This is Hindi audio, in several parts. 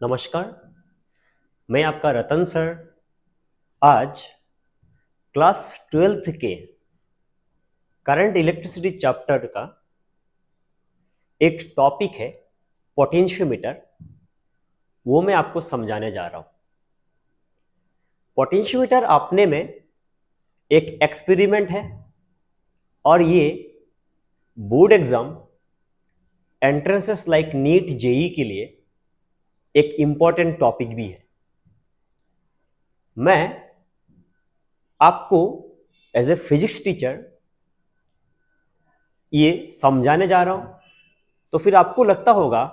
नमस्कार, मैं आपका रतन सर। आज क्लास 12th के करंट इलेक्ट्रिसिटी चैप्टर का एक टॉपिक है पोटेंशियोमीटर। वो मैं आपको समझाने जा रहा हूं। पोटेंशियोमीटर अपने में एक एक्सपेरिमेंट है और ये board exam entrances like NEET JEE के लिए एक इंपॉर्टेंट टॉपिक भी है। मैं आपको एज ए फिजिक्स टीचर ये समझाने जा रहा हूं, तो फिर आपको लगता होगा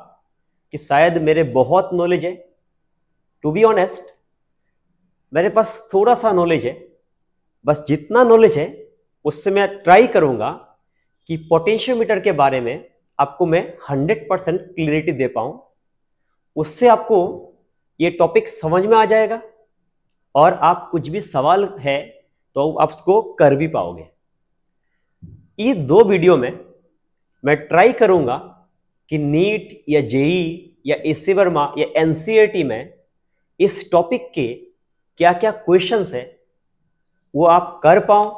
कि शायद मेरे बहुत नॉलेज है। टू बी ऑनेस्ट, मेरे पास थोड़ा सा नॉलेज है। बस जितना नॉलेज है उससे मैं ट्राई करूंगा कि पोटेंशियोमीटर के बारे में आपको मैं 100% क्लियरिटी दे पाऊं। उससे आपको ये टॉपिक समझ में आ जाएगा और आप कुछ भी सवाल है तो आप उसको कर भी पाओगे। ये दो वीडियो में मैं ट्राई करूंगा कि नीट या जेई या एससी वर्मा या एनसीईआरटी में इस टॉपिक के क्या क्या क्वेश्चंस है वो आप कर पाओ।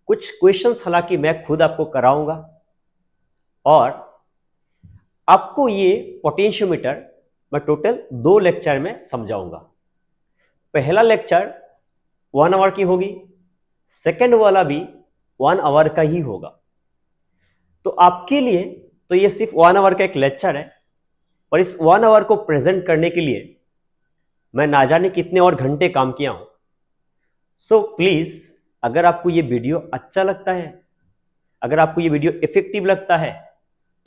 कुछ क्वेश्चंस हालांकि मैं खुद आपको कराऊंगा और आपको ये पोटेंशियोमीटर मैं टोटल 2 लेक्चर में समझाऊंगा। पहला लेक्चर 1 आवर की होगी, सेकेंड वाला भी 1 आवर का ही होगा। तो आपके लिए तो ये सिर्फ 1 आवर का एक लेक्चर है, और इस 1 आवर को प्रेजेंट करने के लिए मैं ना जाने कितने और घंटे काम किया हूं। सो प्लीज, अगर आपको ये वीडियो अच्छा लगता है, अगर आपको ये वीडियो इफेक्टिव लगता है,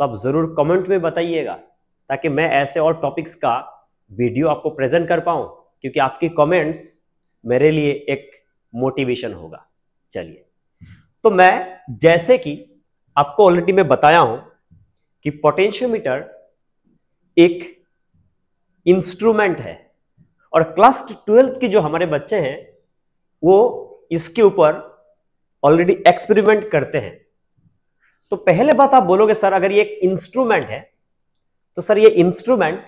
तो आप जरूर कमेंट में बताइएगा, ताकि मैं ऐसे और टॉपिक्स का वीडियो आपको प्रेजेंट कर पाऊं, क्योंकि आपकी कमेंट्स मेरे लिए एक मोटिवेशन होगा। चलिए, तो मैं जैसे कि आपको ऑलरेडी मैं बताया हूं कि पोटेंशियोमीटर एक इंस्ट्रूमेंट है, और क्लास 12th के जो हमारे बच्चे हैं वो इसके ऊपर ऑलरेडी एक्सपेरिमेंट करते हैं। तो पहले बात आप बोलोगे, सर अगर ये एक इंस्ट्रूमेंट है तो सर ये इंस्ट्रूमेंट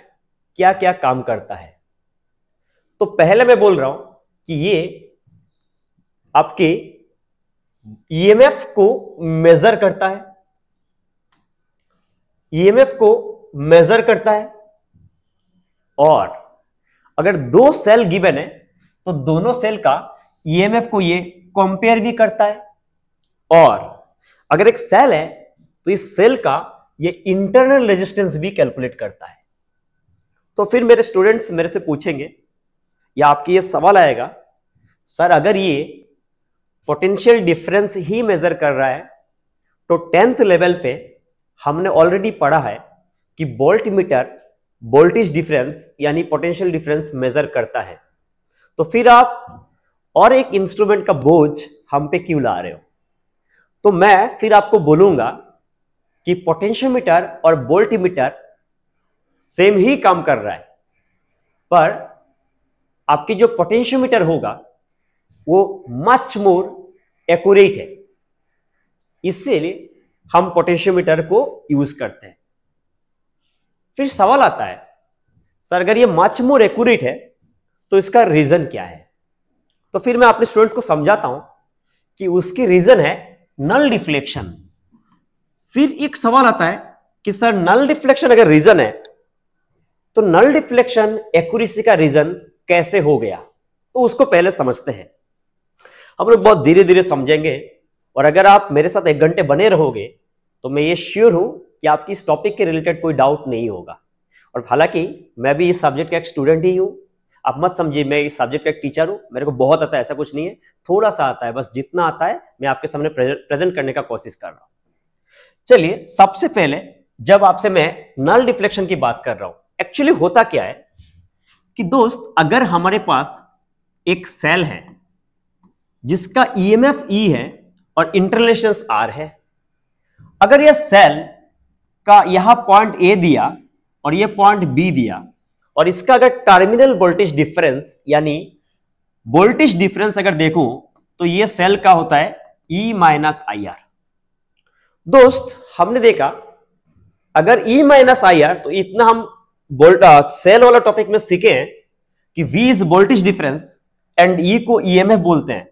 क्या क्या काम करता है? तो पहले मैं बोल रहा हूं कि ये आपके ईएमएफ को मेजर करता है। ईएमएफ को मेजर करता है, और अगर 2 सेल गिवन है तो दोनों सेल का ईएमएफ को ये कंपेयर भी करता है, और अगर एक सेल है तो इस सेल का ये इंटरनल रेजिस्टेंस भी कैलकुलेट करता है। तो फिर मेरे स्टूडेंट्स मेरे से पूछेंगे या आपके ये सवाल आएगा, सर अगर ये पोटेंशियल डिफरेंस ही मेजर कर रहा है तो 10th लेवल पे हमने ऑलरेडी पढ़ा है कि वोल्टमीटर वोल्टेज डिफरेंस यानी पोटेंशियल डिफरेंस मेजर करता है। तो फिर आप और एक इंस्ट्रूमेंट का बोझ हम पे क्यों ला रहे हो? तो मैं फिर आपको बोलूंगा कि पोटेंशियोमीटर और वोल्टमीटर सेम ही काम कर रहा है, पर आपकी जो पोटेंशियोमीटर होगा वो मच मोर एक्यूरेट है, इसीलिए हम पोटेंशियोमीटर को यूज करते हैं। फिर सवाल आता है, सर अगर ये मच मोर एक्यूरेट है तो इसका रीजन क्या है? तो फिर मैं अपने स्टूडेंट्स को समझाता हूं कि उसकी रीजन है नल डिफ्लेक्शन। फिर एक सवाल आता है कि सर नल डिफ्लेक्शन अगर रीजन है तो नल डिफ्लेक्शन एक्यूरेसी का रीजन कैसे हो गया? तो उसको पहले समझते हैं। हम लोग बहुत धीरे धीरे समझेंगे, और अगर आप मेरे साथ 1 घंटे बने रहोगे तो मैं ये श्योर हूं कि आपकी इस टॉपिक के रिलेटेड कोई डाउट नहीं होगा। और हालांकि मैं भी इस सब्जेक्ट का एक स्टूडेंट ही हूं, आप मत समझिए मैं इस सब्जेक्ट का एक टीचर हूं, मेरे को बहुत आता है, ऐसा कुछ नहीं है। थोड़ा सा आता है, बस जितना आता है मैं आपके सामने प्रेजेंट करने का कोशिश कर रहा हूं। चलिए, सबसे पहले जब आपसे मैं नल डिफ्लेक्शन की बात कर रहा हूं, एक्चुअली होता क्या है कि दोस्त, अगर हमारे पास एक सेल है जिसका ईएमएफ ई है और इंटरनल रेजिस्टेंस आर है, अगर यह सेल का यहां पॉइंट ए दिया और यह पॉइंट बी दिया, और इसका अगर टर्मिनल वोल्टेज डिफरेंस यानी वोल्टेज डिफरेंस अगर देखूं तो यह सेल का होता है ई माइनस आई आर। दोस्त, हमने देखा अगर E माइनस आई आर तो इतना हम सेल वाला टॉपिक में सीखे हैं कि V is voltage difference and E को EMF बोलते हैं।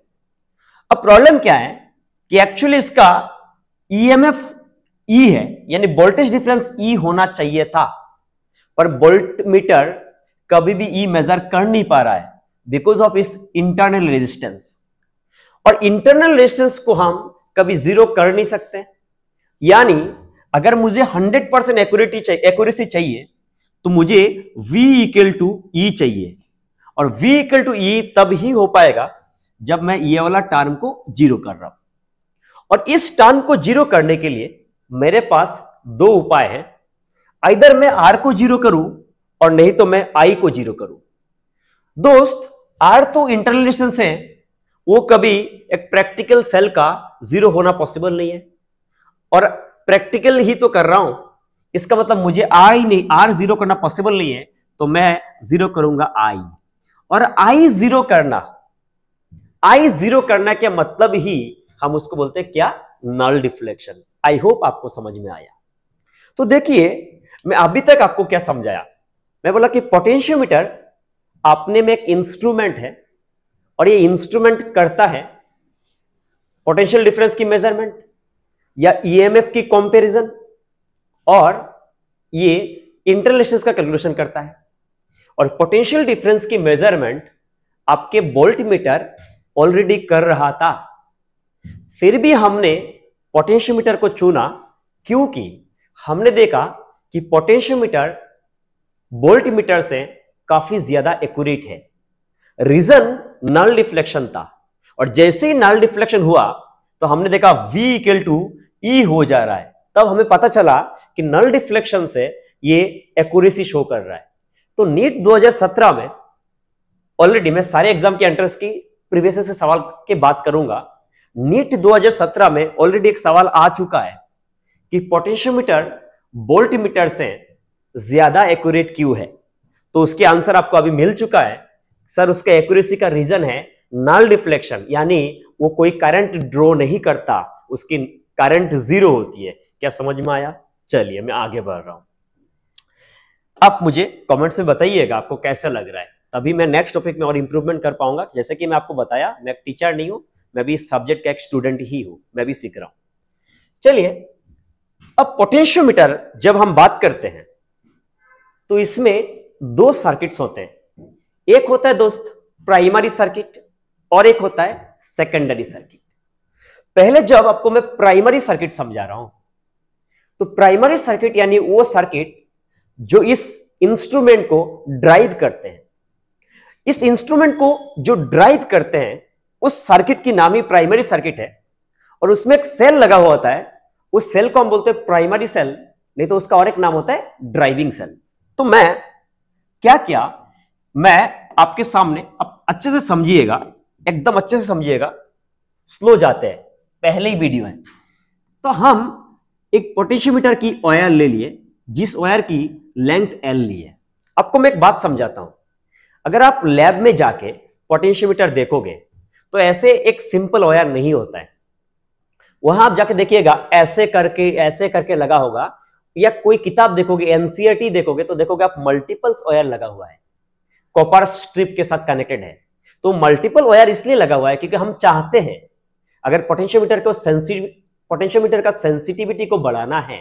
अब प्रॉब्लम क्या है कि एक्चुअली इसका EMF E है, यानी वोल्टेज डिफरेंस E होना चाहिए था, पर वोल्टमीटर कभी भी E मेजर कर नहीं पा रहा है बिकॉज ऑफ इस इंटरनल रेजिस्टेंस। और इंटरनल रेजिस्टेंस को हम कभी जीरो कर नहीं सकते, यानी अगर मुझे 100% एक्यूरेसी चाहिए तो मुझे V इक्वल टू E चाहिए, और V इक्वल टू E तब ही हो पाएगा जब मैं ये वाला टर्म को जीरो कर रहा हूं। और इस टर्म को जीरो करने के लिए मेरे पास दो उपाय हैं, आइदर मैं R को जीरो करूं और नहीं तो मैं I को जीरो करूं। दोस्त, R तो इंटरनल रेजिस्टेंस है, वो कभी एक प्रैक्टिकल सेल का जीरो होना पॉसिबल नहीं है, और प्रैक्टिकल ही तो कर रहा हूं, इसका मतलब मुझे R जीरो करना पॉसिबल नहीं है, तो मैं जीरो करूंगा I। और I जीरो करना क्या मतलब ही हम उसको बोलते हैं क्या, नल डिफ्लेक्शन। आई होप आपको समझ में आया। तो देखिए, मैं अभी तक आपको क्या समझाया, मैं बोला कि पोटेंशियोमीटर अपने में एक इंस्ट्रूमेंट है, और ये इंस्ट्रूमेंट करता है पोटेंशियल डिफरेंस की मेजरमेंट या EMF की कंपैरिजन, और ये इंटरनल रेजिस्टेंस का कैलकुलेशन करता है। और पोटेंशियल डिफरेंस की मेजरमेंट आपके वोल्टमीटर ऑलरेडी कर रहा था, फिर भी हमने पोटेंशियोमीटर को चुना क्योंकि हमने देखा कि पोटेंशियोमीटर वोल्टमीटर से काफी ज्यादा एक्यूरेट है। रीजन नल डिफ्लेक्शन था, और जैसे ही नल डिफ्लेक्शन हुआ तो हमने देखा V इक्वल टू E हो जा रहा है, तब हमें पता चला कि नल डिफ्लेक्शन से ये एक्यूरेसी शो कर रहा है। तो नीट 2017 में ऑलरेडी, मैं सारे एग्जाम के एंट्रेंस की प्रीवियस से सवाल की बात करूंगा, नीट 2017 में ऑलरेडी एक सवाल आ चुका है कि पोटेंशियोमीटर वोल्टमीटर से ज्यादा एक्यूरेट क्यों है। तो उसके आंसर आपको अभी मिल चुका है सर, उसका एक्यूरेसी का रीजन है नल डिफ्लेक्शन, यानी वो कोई करंट ड्रॉ नहीं करता, उसकी करंट जीरो होती है। क्या समझ में आया? चलिए मैं आगे बढ़ रहा हूं। आप मुझे कमेंट्स में बताइएगा आपको कैसा लग रहा है, तभी मैं नेक्स्ट टॉपिक में और इंप्रूवमेंट कर पाऊंगा। जैसे कि मैं आपको बताया, मैं एक टीचर नहीं हूं, मैं भी इस सब्जेक्ट का एक स्टूडेंट ही हूं, मैं भी सीख रहा हूं। चलिए, अब पोटेंशियोमीटर जब हम बात करते हैं तो इसमें दो सर्किट्स होते हैं, एक होता है दोस्त प्राइमरी सर्किट और एक होता है सेकेंडरी सर्किट। पहले जब आपको मैं प्राइमरी सर्किट समझा रहा हूं, तो प्राइमरी सर्किट यानी वो सर्किट जो इस इंस्ट्रूमेंट को ड्राइव करते हैं। इस इंस्ट्रूमेंट को जो ड्राइव करते हैं उस सर्किट की नाम ही प्राइमरी सर्किट है, और उसमें एक सेल लगा हुआ होता है, उस सेल को हम बोलते हैं प्राइमरी सेल, नहीं तो उसका और एक नाम होता है ड्राइविंग सेल। तो मैं क्या किया, मैं आपके सामने, अब अच्छे से समझिएगा, एकदम अच्छे से समझिएगा, स्लो जाते हैं, पहले ही वीडियो है। तो हम एक पोटेंशियोमीटर की वायर ले लिए, जिस वायर की लेंथ L ली है। आपको मैं एक बात समझाता हूं, अगर आप लैब में जाके पोटेंशियोमीटर देखोगे तो ऐसे एक सिंपल वायर नहीं होता है। वहां आप जाके देखिएगा ऐसे करके लगा होगा, या कोई किताब देखोगे, NCERT देखोगे तो देखोगे आप मल्टीपल्स वायर लगा हुआ है, कॉपर स्ट्रिप के साथ कनेक्टेड है। तो मल्टीपल वायर इसलिए लगा हुआ है क्योंकि हम चाहते हैं अगर पोटेंशियोमीटर का सेंसिटिविटी को बढ़ाना है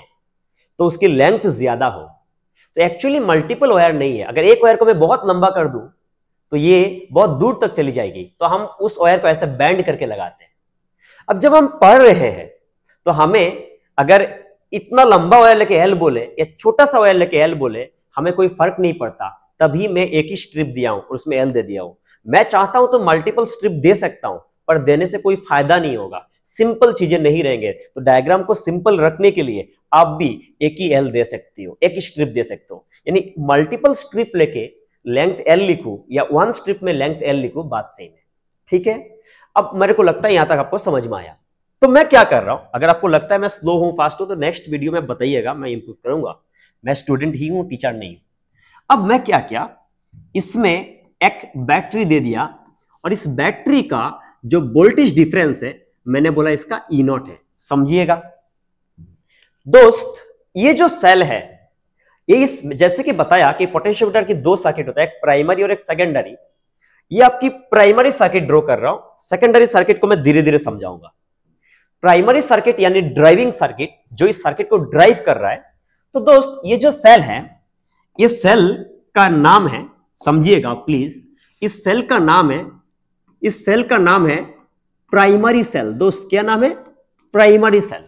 तो उसकी लेंथ ज्यादा हो। तो एक्चुअली मल्टीपल वायर नहीं है, अगर एक वायर को मैं बहुत लंबा कर दूं तो ये बहुत दूर तक चली जाएगी, तो हम उस वायर को ऐसे बैंड करके लगाते हैं। अब जब हम पढ़ रहे हैं तो हमें अगर इतना लंबा वायर लेके L बोले या छोटा सा वायर लेके L बोले, हमें कोई फर्क नहीं पड़ता, तभी मैं एक ही स्ट्रिप दिया हूं और उसमें L दे दिया हूं। मैं चाहता हूं तो मल्टीपल स्ट्रिप दे सकता हूं, पर देने से कोई फायदा नहीं होगा, सिंपल चीजें नहीं रहेंगे। तो डायग्राम को सिंपल रखने के लिए आप भी एक ही L दे सकती हो, एक ही स्ट्रिप दे सकते हो, यानी मल्टीपल स्ट्रिप लेके लेंथ L लिखूं या वन स्ट्रिप में लेंथ L लिखूं, बात सेम है। ठीक है, अब मेरे को लगता है यहां तक आपको समझ में आया। तो मैं क्या कर रहा हूं, अगर आपको लगता है मैं स्लो हूं, फास्ट हूं, तो नेक्स्ट वीडियो में बताइएगा, मैं इंप्रूव करूंगा। मैं स्टूडेंट ही हूं, टीचर नहीं हूं। अब मैं क्या किया, इसमें एक बैटरी दे दिया, और इस बैटरी का जो वोल्टेज डिफरेंस है मैंने बोला इसका E0 है। समझिएगा दोस्त, ये जो सेल है ये इस जैसे कि बताया कि पोटेंशियोमीटर की दो सर्किट होता है, एक प्राइमरी और एक सेकेंडरी। ये आपकी प्राइमरी सर्किट ड्रॉ कर रहा हूं, सेकेंडरी सर्किट को मैं धीरे धीरे समझाऊंगा। प्राइमरी सर्किट यानी ड्राइविंग सर्किट, जो इस सर्किट को ड्राइव कर रहा है। तो दोस्त ये जो सेल है, ये सेल का नाम है, समझिएगा प्लीज, इस सेल का नाम है, इस सेल का नाम है प्राइमरी सेल। दोस्त क्या नाम है? Primary cell.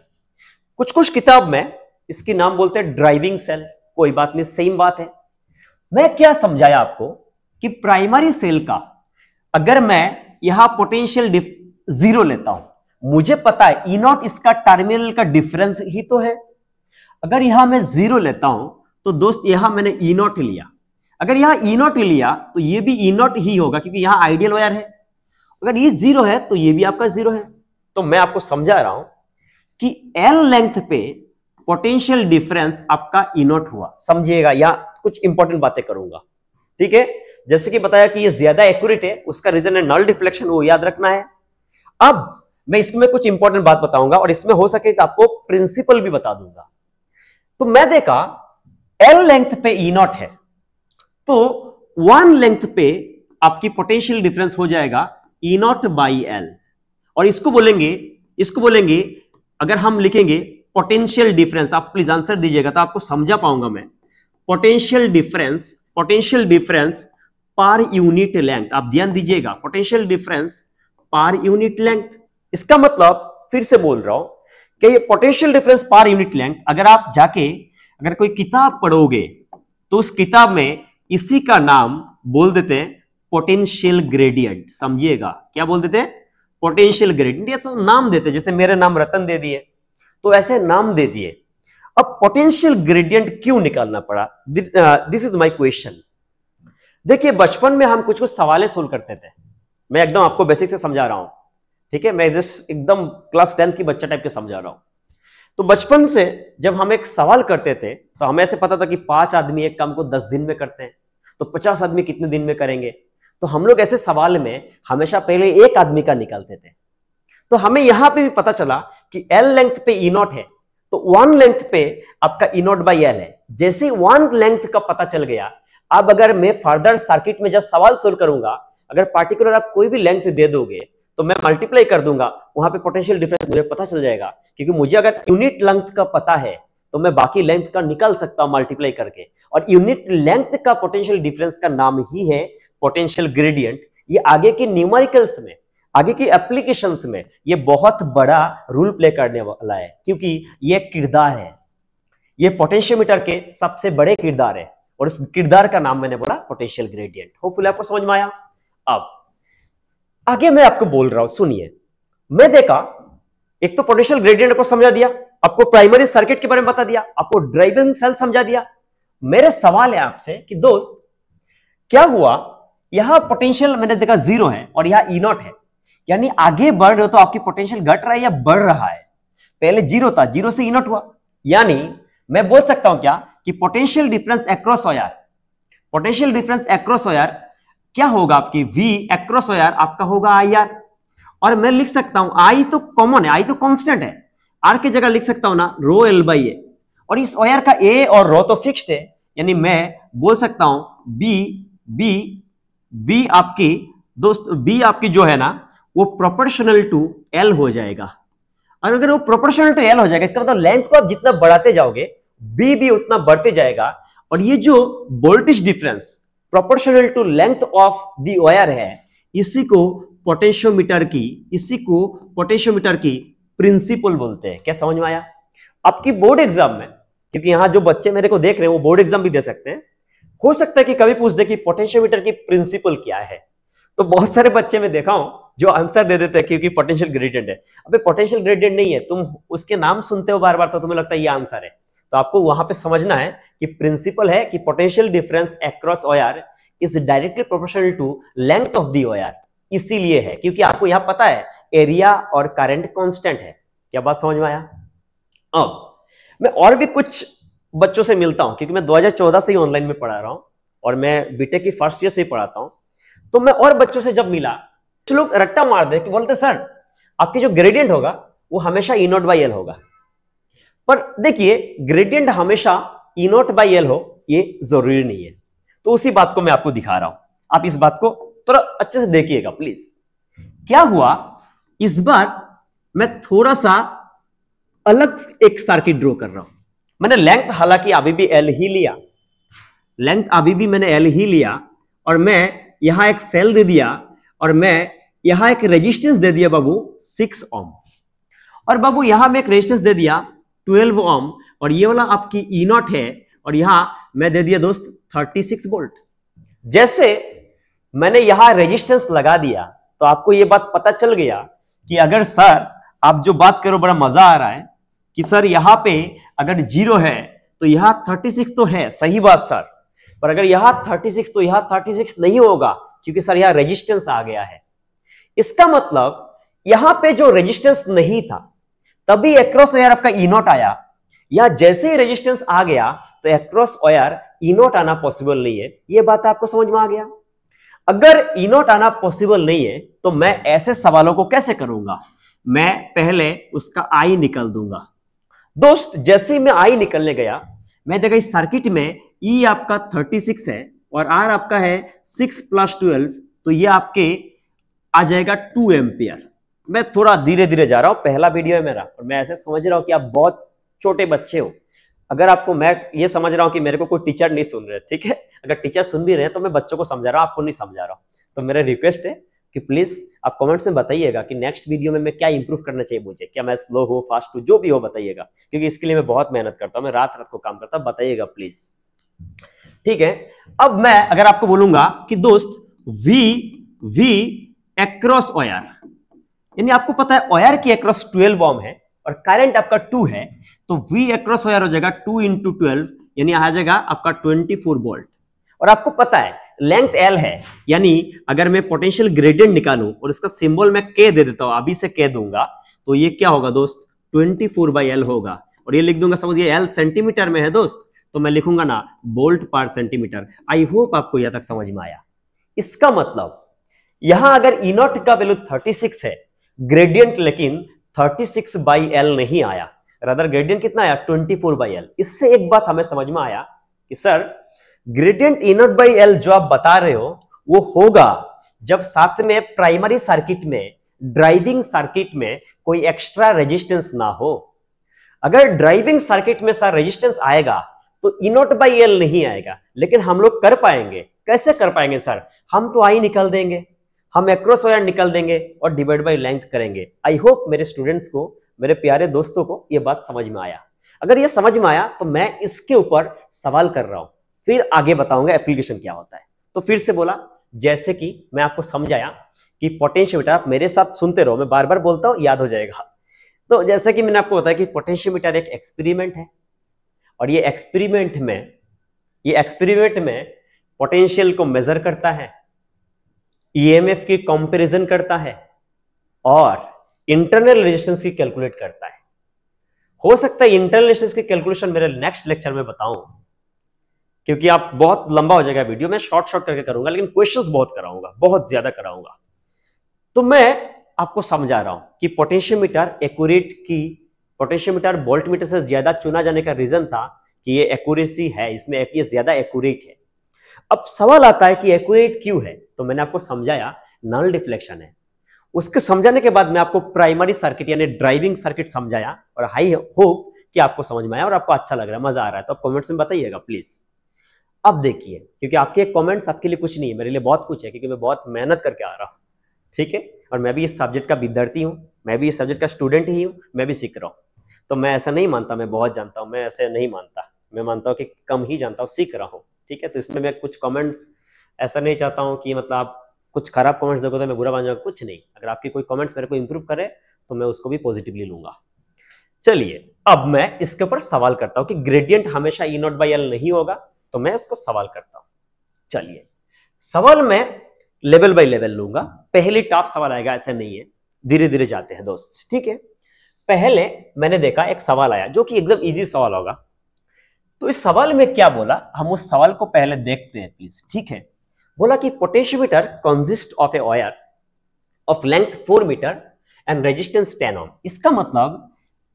कुछ कुछ किताब में इसकी नाम बोलते हैं ड्राइविंग सेल, कोई बात नहीं, सेम बात है। मैं क्या समझाया आपको कि प्राइमरी सेल का अगर मैं यहां पोटेंशियल जीरो लेता हूं, मुझे पता है ई नॉट इसका टर्मिनल का डिफरेंस ही तो है। अगर यहां मैं जीरो लेता हूं तो दोस्त यहां मैंने ई नॉट लिया, अगर यहां ई नॉट लिया तो ये भी ई नॉट ही होगा क्योंकि यहां आइडियल वायर है। अगर ये जीरो है तो ये भी आपका जीरो है। तो मैं आपको समझा रहा हूं कि एल लेंथ पे पोटेंशियल डिफरेंस आपका ई नॉट हुआ, समझिएगा। या कुछ इंपॉर्टेंट बातें करूंगा, ठीक है। जैसे कि बताया कि ये ज्यादा एक्यूरेट है, उसका रीजन है नल डिफ्लेक्शन, वो याद रखना है। अब मैं इसमें कुछ इंपॉर्टेंट बात बताऊंगा और इसमें हो सके तो आपको प्रिंसिपल भी बता दूंगा। तो मैं देखा एल लेंथ पे ई नॉट है, तो वन लेंथ पे आपकी पोटेंशियल डिफरेंस हो जाएगा ई नॉट बाई एल, और इसको बोलेंगे अगर हम लिखेंगे पोटेंशियल डिफरेंस, आप प्लीज आंसर दीजिएगा तो आपको समझा पाऊंगा मैं। Potential difference per unit length, आप ध्यान दीजिएगा, potential difference per unit length. इसका मतलब फिर से बोल रहा हूं कि ये potential difference per unit length, अगर आप जाके अगर कोई किताब पढ़ोगे तो उस किताब में इसी का नाम बोल देते हैं पोटेंशियल ग्रेडियंट। समझिएगा, क्या बोल देते हैं? Potential gradient. ये तो नाम देते, जैसे मेरे नाम रतन दे दिए तो ऐसे नाम दे दिए। अब पोटेंशियल ग्रेडियंट क्यों निकालना पड़ा? This is my question. देखिए बचपन में हम कुछ कुछ सवालें सोल्व करते थे, मैं एकदम आपको बेसिक से समझा रहा हूं, ठीक है। मैं जस्ट एकदम क्लास 10 की बच्चा टाइप के समझा रहा हूं। तो बचपन से जब हम एक सवाल करते थे तो हमें ऐसे पता था कि 5 आदमी एक काम को 10 दिन में करते हैं, तो 50 आदमी कितने दिन में करेंगे। तो हम लोग ऐसे सवाल में हमेशा पहले एक आदमी का निकालते थे। तो हमें यहां पे भी पता चला कि एल लेंथ पे ई नॉट है, तो वन लेंथ पे आपका ई नॉट बाई एल है। जैसे वन लेंथ का पता चल गया, अब अगर मैं फर्दर सर्किट में जब सवाल सोल्व करूंगा, अगर पार्टिकुलर आप कोई भी लेंथ दे दोगे तो मैं मल्टीप्लाई कर दूंगा, वहां पे पोटेंशियल डिफरेंस मुझे पता चल जाएगा। क्योंकि मुझे अगर यूनिट लेंथ का पता है तो मैं बाकी लेंथ का निकाल सकता हूं मल्टीप्लाई करके, और यूनिट लेंथ का पोटेंशियल डिफरेंस का नाम ही है पोटेंशियल ग्रेडियंट। ये आगे के न्यूमेरिकल्स में, आगे की एप्लीकेशंस में ये बहुत बड़ा रोल प्ले करने वाला है, क्योंकि ये किरदार है, ये पोटेंशियोमीटर के सबसे बड़े किरदार है, और उस किरदार का नाम मैंने बोला पोटेंशियल ग्रेडियंट। होपफुली आपको समझ में आया। अब आगे मैं आपको बोल रहा हूं, सुनिए। मैं देखा एक तो पोटेंशियल ग्रेडियंट को समझा दिया, आपको प्राइमरी सर्किट के बारे में बता दिया, आपको ड्राइविंग सेल समझा दिया। मेरे सवाल है आपसे कि दोस्त क्या हुआ, यहां पोटेंशियल मैंने देखा जीरो है और यहां ई नॉट है, यानी आगे बढ़ रहे हो तो आपकी पोटेंशियल घट रहा है या बढ़ रहा है? पहले जीरो था, जीरो से ई नॉट हुआ, यानी मैं बोल सकता हूं क्या कि potential difference across wire, potential difference across wire क्या होगा आपकी V अक्रॉस वायर आपका होगा IR। और मैं लिख सकता हूं I तो कॉमन है, I तो कांस्टेंट है, R की जगह लिख सकता हूं ना रो L बाई ए, और इस वायर का A और रो तो फिक्स्ड है, यानी मैं बोल सकता हूं B आपकी दोस्त B आपकी जो है ना वो प्रोपोर्शनल टू L हो जाएगा। और अगर वो प्रोपोर्शनल टू L हो जाएगा, इसका मतलब लेंथ को आप जितना बढ़ाते जाओगे B भी उतना बढ़ते जाएगा, और ये जो voltage difference proportional to length of the wire है, इसी को पोटेंशियोमीटर की प्रिंसिपल बोलते हैं। क्या समझ में आया? आपकी बोर्ड एग्जाम में, क्योंकि यहां जो बच्चे मेरे को देख रहे हैं वो बोर्ड एग्जाम भी दे सकते हैं, हो सकता है कि कभी पूछ दे कि पोटेंशियोमीटर की प्रिंसिपल क्या है, तो बहुत सारे बच्चे मैं देखा हूं जो आंसर दे देते हैं क्योंकि पोटेंशियल ग्रेडियंट है। अबे पोटेंशियल ग्रेडियंट नहीं है, तुम उसके नाम सुनते हो बार बार तो तुम्हें लगता है ये आंसर है। तो आपको वहां पे समझना है कि प्रिंसिपल है कि potential difference across wire is directly proportional to length of the wire, इसीलिए है क्योंकि आपको यहां पता है एरिया और करंट कांस्टेंट है। क्या बात समझ में आया? अब मैं और भी कुछ बच्चों से मिलता हूं, क्योंकि मैं 2014 से ही ऑनलाइन में पढ़ा रहा हूं और मैं बीटेक की फर्स्ट ईयर से ही पढ़ाता हूं। तो मैं और बच्चों से जब मिला, कुछ लोग रट्टा मार दे कि बोलते सर आपकी जो ग्रेडियंट होगा वो हमेशा ई नॉट बाई एल होगा। पर देखिए ग्रेडियंट हमेशा ई नॉट बाई एल हो ये जरूरी नहीं है। तो उसी बात को मैं आपको दिखा रहा हूं, आप इस बात को थोड़ा अच्छे से देखिएगा प्लीज। क्या हुआ, इस बार मैं थोड़ा सा अलग एक सर्किट ड्रॉ कर रहा हूं। मैंने लेंथ हालांकि अभी भी एल ही लिया, लेंथ अभी भी मैंने एल ही लिया, और मैं यहां एक सेल दे दिया, और मैं यहां एक रेजिस्टेंस दे दिया बाबू 6 ओम, और बाबू यहां मैं एक रेजिस्टेंस दे दिया 12 ओम, और ये वाला आपकी ई नॉट है, और यहां मैं दे दिया दोस्त 36 वोल्ट। जैसे मैंने यहां रेजिस्टेंस लगा दिया तो आपको यह बात पता चल गया कि अगर सर आप जो बात करो बड़ा मजा आ रहा है कि सर यहां पे अगर 0 है तो यहां 36 तो है, सही बात सर, पर अगर यहां 36 तो यहां 36 नहीं होगा क्योंकि सर यहां रेजिस्टेंस आ गया है। इसका मतलब यहां पे जो रेजिस्टेंस नहीं था तभी एक्रॉस वायर आपका ई नॉट आया, या जैसे ही रेजिस्टेंस आ गया तो एक्रॉस वायर ई नॉट आना पॉसिबल नहीं है। यह बात आपको समझ में आ गया। अगर ई नॉट आना पॉसिबल नहीं है तो मैं ऐसे सवालों को कैसे करूंगा, मैं पहले उसका आई निकल दूंगा। दोस्त जैसे ही मैं आई निकलने गया, मैं देखा इस सर्किट में ई आपका 36 है और आर आपका है 6 + 12, तो ये आपके आ जाएगा 2 एम्पियर। मैं थोड़ा धीरे धीरे जा रहा हूं, पहला वीडियो है मेरा, और मैं ऐसे समझ रहा हूं कि आप बहुत छोटे बच्चे हो। अगर आपको, मैं ये समझ रहा हूं कि मेरे को कोई टीचर नहीं सुन रहे, ठीक है, अगर टीचर सुन भी रहे हैं तो मैं बच्चों को समझा रहा हूं, आपको नहीं समझा रहा हूं। तो मेरा रिक्वेस्ट है कि प्लीज आप कमेंट्स में बताइएगा कि नेक्स्ट वीडियो में मैं क्या इंप्रूव करना चाहिए, मुझे क्या मैं स्लो हो फास्ट हो जो भी हो बताइएगा, क्योंकि इसके लिए मैं बहुत मेहनत करता हूं, मैं रात रात को काम करता हूं, बताइएगा प्लीज, ठीक है। अब मैं अगर आपको बोलूंगा कि दोस्त वी एक्रॉस वायर, यानी आपको पता है वायर की एक्रॉस 12 ओम है और करंट आपका 2 है, तो V एक्रॉस वायर हो जाएगा 2 × 12, यानी आ जाएगा आपका 24 वोल्ट। और आपको पता है लेंथ L है, यानी अगर मैं पोटेंशियल ग्रेडियंट निकालूं और इसका सिंबल मैं K दे देता हूं, अभी से K दूंगा, तो ये क्या होगा दोस्त 24/L होगा। और ये लिख दूंगा, सपोज ये L सेंटीमीटर में है दोस्त, तो मैं लिखूंगा ना वोल्ट पर सेंटीमीटर। आई होप आपको यहां तक समझ में आया। इसका मतलब यहां अगर ई नॉट का वैल्यू 36 है, ग्रेडियंट लेकिन 36/L नहीं आया, रादर ग्रेडियंट कितना आया 24/L। इससे एक बात हमें समझ में आया कि sir gradient E not by L जो आप बता रहे हो वो होगा जब साथ में प्राइमरी सर्किट में, ड्राइविंग सर्किट में कोई एक्स्ट्रा रेजिस्टेंस ना हो। अगर ड्राइविंग सर्किट में सर रेजिस्टेंस आएगा तो ई नॉट बाई एल नहीं आएगा, लेकिन हम लोग कर पाएंगे। कैसे कर पाएंगे सर, हम तो आई निकाल देंगे, हम एक्रॉस वायर निकाल देंगे और डिवाइड बाई लेंथ करेंगे। आई होप मेरे स्टूडेंट्स को, मेरे प्यारे दोस्तों को यह बात समझ में आया। अगर यह समझ में आया तो मैं इसके ऊपर सवाल कर रहा हूं, फिर आगे बताऊंगा एप्लीकेशन क्या होता है। तो फिर से बोला, जैसे कि मैं आपको समझाया कि पोटेंशियोमीटर, आप मेरे साथ सुनते रहो, मैं बार बार बोलता हूं याद हो जाएगा। तो जैसे कि मैंने आपको बताया कि पोटेंशियोमीटर एक एक्सपेरिमेंट है, और ये एक्सपेरिमेंट में पोटेंशियल को मेजर करता है, ईएमएफ की कंपैरिजन करता है और इंटरनल रेजिस्टेंस की कैलकुलेट करता है। हो सकता है इंटरनल रेजिस्टेंस की कैलकुलेशन मेरे नेक्स्ट लेक्चर में बताऊं, क्योंकि आप बहुत लंबा हो जाएगा वीडियो, मैं शॉर्ट करके करूंगा, लेकिन क्वेश्चंस बहुत कराऊंगा, बहुत ज्यादा कराऊंगा। तो मैं आपको समझा रहा हूं कि पोटेंशियोमीटर वोल्टमीटर से ज्यादा चुना जाने का रीजन था कि ये एक्यूरेसी है, इसमें एपीएस ज्यादा एक्यूरेट है। अब सवाल आता है कि एक्यूरेट क्यों है, तो मैंने आपको समझाया नल डिफ्लेक्शन है। उसके समझाने के बाद मैं आपको प्राइमरी सर्किट यानी ड्राइविंग सर्किट समझाया, और हाई होप कि आपको समझ में आया और आपको अच्छा लग रहा है, मजा आ रहा है। तो आप कमेंट्स में बताइएगा प्लीज। अब देखिए, क्योंकि आपके कमेंट्स आपके लिए कुछ नहीं है, मेरे लिए बहुत कुछ है, क्योंकि मैं बहुत मेहनत करके आ रहा हूं, ठीक है। और मैं भी इस सब्जेक्ट का विद्यार्थी हूं, मैं भी इस सब्जेक्ट का स्टूडेंट ही हूं, मैं भी सीख रहा हूं। तो मैं ऐसा नहीं मानता मैं बहुत जानता हूं, मैं ऐसे नहीं मानता, मैं मानता हूं कि कम ही जानता हूं, सीख रहा हूं, ठीक है। तो इसमें मैं कुछ कमेंट्स ऐसा नहीं चाहता हूं कि मतलब आप कुछ खराब कमेंट्स देखो तो मैं बुरा मान जाऊंगा, कुछ नहीं। अगर आपकी कोई कमेंट्स मेरे को इंप्रूव करे तो मैं उसको भी पॉजिटिवली लूंगा। चलिए, अब मैं इसके ऊपर सवाल करता हूं कि ग्रेडियंट हमेशा ई नॉट बाई एल नहीं होगा, तो मैं उसको सवाल करता हूं। चलिए, सवाल में लेवल बाय लेवल लूंगा, पहले टफ सवाल आएगा ऐसा नहीं है, धीरे धीरे जाते हैं दोस्त, ठीक है। पहले मैंने देखा एक सवाल आया जो कि एकदम इजी सवाल होगा, तो इस सवाल में क्या बोला, हम उस सवाल को पहले देखते हैं प्लीज, ठीक है। बोला कि potentiometer consist of a wire of length 4 metre and resistance 10 ohm. इसका मतलब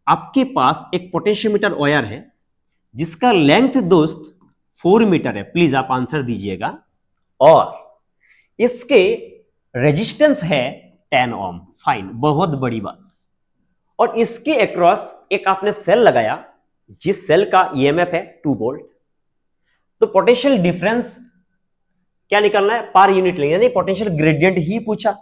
आपके पास एक पोटेंशियोमीटर वायर है जिसका लेंथ दोस्त 4 मीटर है, प्लीज आप आंसर दीजिएगा, और इसके रेजिस्टेंस है 10 ओम। फाइन, बहुत बड़ी बात। और इसके अक्रॉस एक आपने सेल लगाया जिस सेल का ईएमएफ है 2 वोल्ट। तो पोटेंशियल डिफरेंस क्या निकालना है? पर यूनिट लेंगे, यानी पोटेंशियल ग्रेडियंट ही पूछा।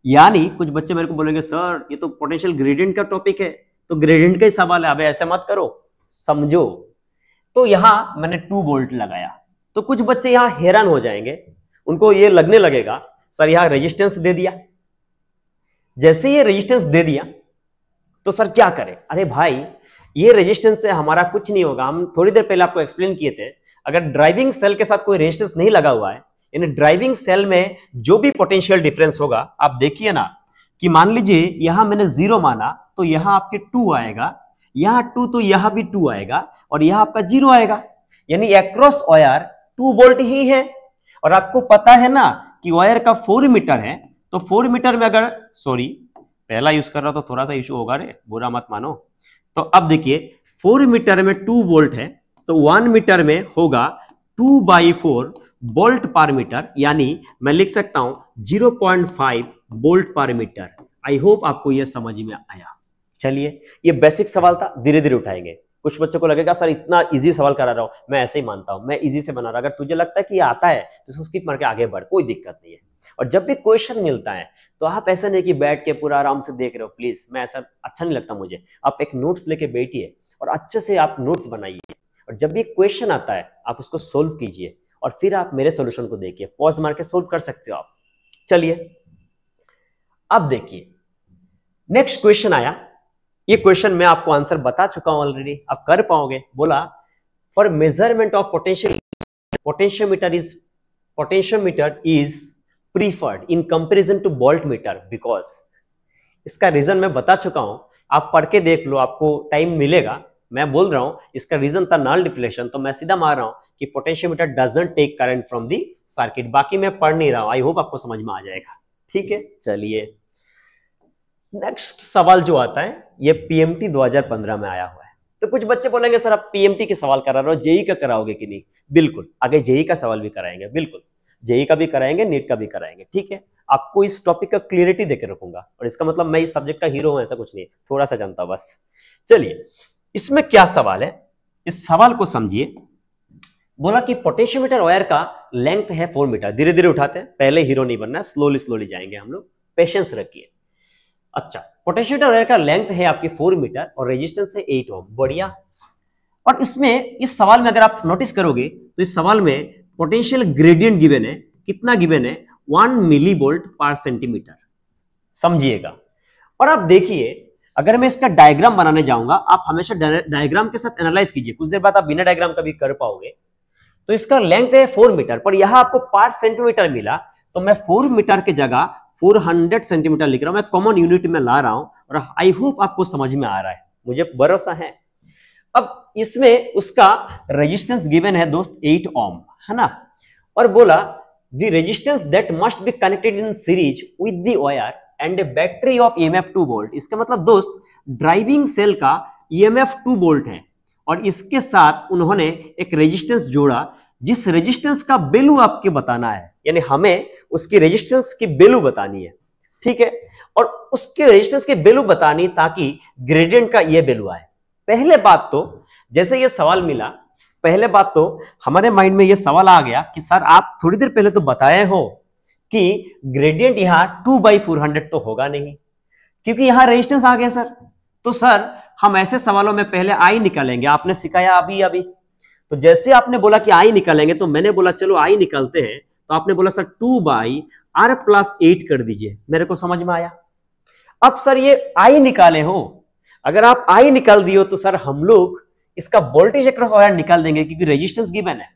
यानी कुछ बच्चे मेरे को बोलेंगे सर ये तो पोटेंशियल ग्रेडियंट का टॉपिक है, तो ग्रेडियंट का ही सवाल है। अबे ऐसे मत करो, समझो। तो यहां मैंने 2 वोल्ट लगाया, तो कुछ बच्चे यहां हैरान हो जाएंगे, उनको ये लगने लगेगा सर यहां रेजिस्टेंस दे दिया। जैसे ये रेजिस्टेंस दे दिया तो सर क्या करें? अरे भाई ये रेजिस्टेंस से हमारा कुछ नहीं होगा। हम थोड़ी देर पहले आपको एक्सप्लेन किए थे, अगर ड्राइविंग सेल के साथ कोई रेजिस्टेंस नहीं लगा हुआ है, यानी ड्राइविंग सेल में जो भी पोटेंशियल डिफरेंस होगा, आप देखिए ना कि मान लीजिए यहां मैंने 0 माना तो यहां आपके 2 आएगा, यहां 2 तो यहां भी 2 आएगा, और यहां आपका 0 आएगा। यानी अक्रॉस वायर 2 वोल्ट ही है। और आपको पता है ना कि वायर का 4 मीटर है, तो 4 मीटर में अगर, सॉरी पहला यूज कर रहा तो थोड़ा सा इशू होगा रे, बुरा मत मानो। तो अब देखिए 4 मीटर में 2 वोल्ट है, तो 1 मीटर में होगा 2/4 वोल्ट पर मीटर, यानी मैं लिख सकता हूं 0.5 वोल्ट पर मीटर। आई होप आपको यह समझ में आया। चलिए, ये बेसिक सवाल था, धीरे धीरे उठाएंगे। कुछ बच्चों को लगेगा सर इतना इजी सवाल करा रहा हूं, मैं ऐसे ही मानता हूं, मैं इजी से बना रहा हूं। अगर तुझे लगता है कि ये आता है तो इसको स्किप मार के आगे बढ़, कोई दिक्कत नहीं है। और जब भी क्वेश्चन मिलता है तो आप ऐसा नहीं कि बैठ के पूरा आराम से देख रहे हो, प्लीज, मैं ऐसा अच्छा नहीं लगता मुझे। आप एक नोट्स लेके बैठिए और अच्छे से आप नोट्स बनाइए, और जब भी क्वेश्चन आता है आप उसको सोल्व कीजिए, और फिर आप मेरे सॉल्यूशन को देखिए, पॉज मार के सोल्व कर सकते हो आप। चलिए अब देखिए, नेक्स्ट क्वेश्चन आया। ये क्वेश्चन मैं आपको आंसर बता चुका हूं ऑलरेडी, आप कर पाओगे। बोला for measurement of potentiometer is preferred in comparison to voltmeter because. इसका रीजन मैं बता चुका हूं, आप पढ़ के देख लो, आपको टाइम मिलेगा। मैं बोल रहा हूं इसका रीजन था नल डिफ्लेक्शन, तो मैं सीधा मार रहा हूं कि potentiometer doesn't take current from the circuit. बाकी मैं पढ़ नहीं रहा हूं, आई होप आपको समझ में आ जाएगा। ठीक है, चलिए नेक्स्ट सवाल जो आता है ये पीएमटी 2015 में आया हुआ है। तो कुछ बच्चे बोलेंगे सर आप पीएमटी के सवाल करा रहे हो, जेई का कराओगे कि नहीं? बिल्कुल, आगे जेई का सवाल भी कराएंगे, बिल्कुल जेई का भी कराएंगे, नीट का भी कराएंगे। ठीक है, आपको इस टॉपिक का क्लियरिटी देकर रखूंगा, और इसका मतलब मैं इस सब्जेक्ट का हीरो हूं ऐसा कुछ नहीं, थोड़ा सा जानता हूं बस। चलिए इसमें क्या सवाल है, इस सवाल को समझिए। बोला कि पोटेंशियोमीटर वायर का लेंथ है 4 मीटर। धीरे धीरे उठाते हैं, पहले हीरो नहीं बनना, स्लोली स्लोली जाएंगे हम लोग, पेशेंस रखिए। अच्छा, पोटेंशियोमीटर वायर का लेंथ है आपकी 4 मीटर और रेजिस्टेंस है 8 ओम। बढ़िया। और इसमें इस सवाल में अगर आप नोटिस करोगे तो इस सवाल में पोटेंशियल ग्रेडियंट गिवन है, कितना गिवन है? 1 मिलीवोल्ट पर सेंटीमीटर, समझिएगा। और आप देखिए, अगर मैं इसका डायग्राम बनाने जाऊंगा, आप हमेशा डायग्राम के साथ एनालाइज कीजिए, कुछ देर बाद आप बिना डायग्राम का भी कर पाओगे। तो इसका लेंथ है 4 मीटर, पर यहां आपको पर सेंटीमीटर मिला, तो मैं 4 मीटर की जगह 400 सेंटीमीटर लिख रहा हूं। मैं कॉमन यूनिट में ला रहा हूं, और आई होप आपको समझ में आ रहा है, मुझे भरोसा है। अब इसमें उसका रेजिस्टेंस गिवन है दोस्त 8 ओम, है ना। और बोला the resistance that must be connected in series with the wire and A battery of EMF 2 volt. इसका मतलब दोस्त ड्राइविंग सेल का ईएमएफ 2 वोल्ट है, और इसके साथ उन्होंने एक रेजिस्टेंस जोड़ा, जिस रेजिस्टेंस का वैल्यू आपके बताना है, यानी हमें उसकी रेजिस्टेंस की वैल्यू बतानी है। ठीक है, और उसके रेजिस्टेंस की वैल्यू बतानी ताकि ग्रेडियंट का ये वैल्यू आए। पहले बात तो जैसे ये सवाल मिला, पहले बात तो हमारे माइंड में ये सवाल आ गया कि सर आप थोड़ी देर पहले तो बताए हो कि ग्रेडियंट यहां 2/400 तो होगा नहीं, क्योंकि यहां रेजिस्टेंस आ गया सर। तो सर हम ऐसे सवालों में पहले आई निकालेंगे, आपने सिखाया अभी। तो जैसे आपने बोला कि आई निकालेंगे, तो मैंने बोला चलो आई निकालते हैं। तो आपने बोला सर 2/r+8 कर दीजिए, मेरे को समझ में आया। अब सर ये आई निकाले हो, अगर आप आई निकाल दियो तो सर हम लोग इसका वोल्टेज अक्रॉस वायर निकाल देंगे, क्योंकि रेजिस्टेंस गिवन है।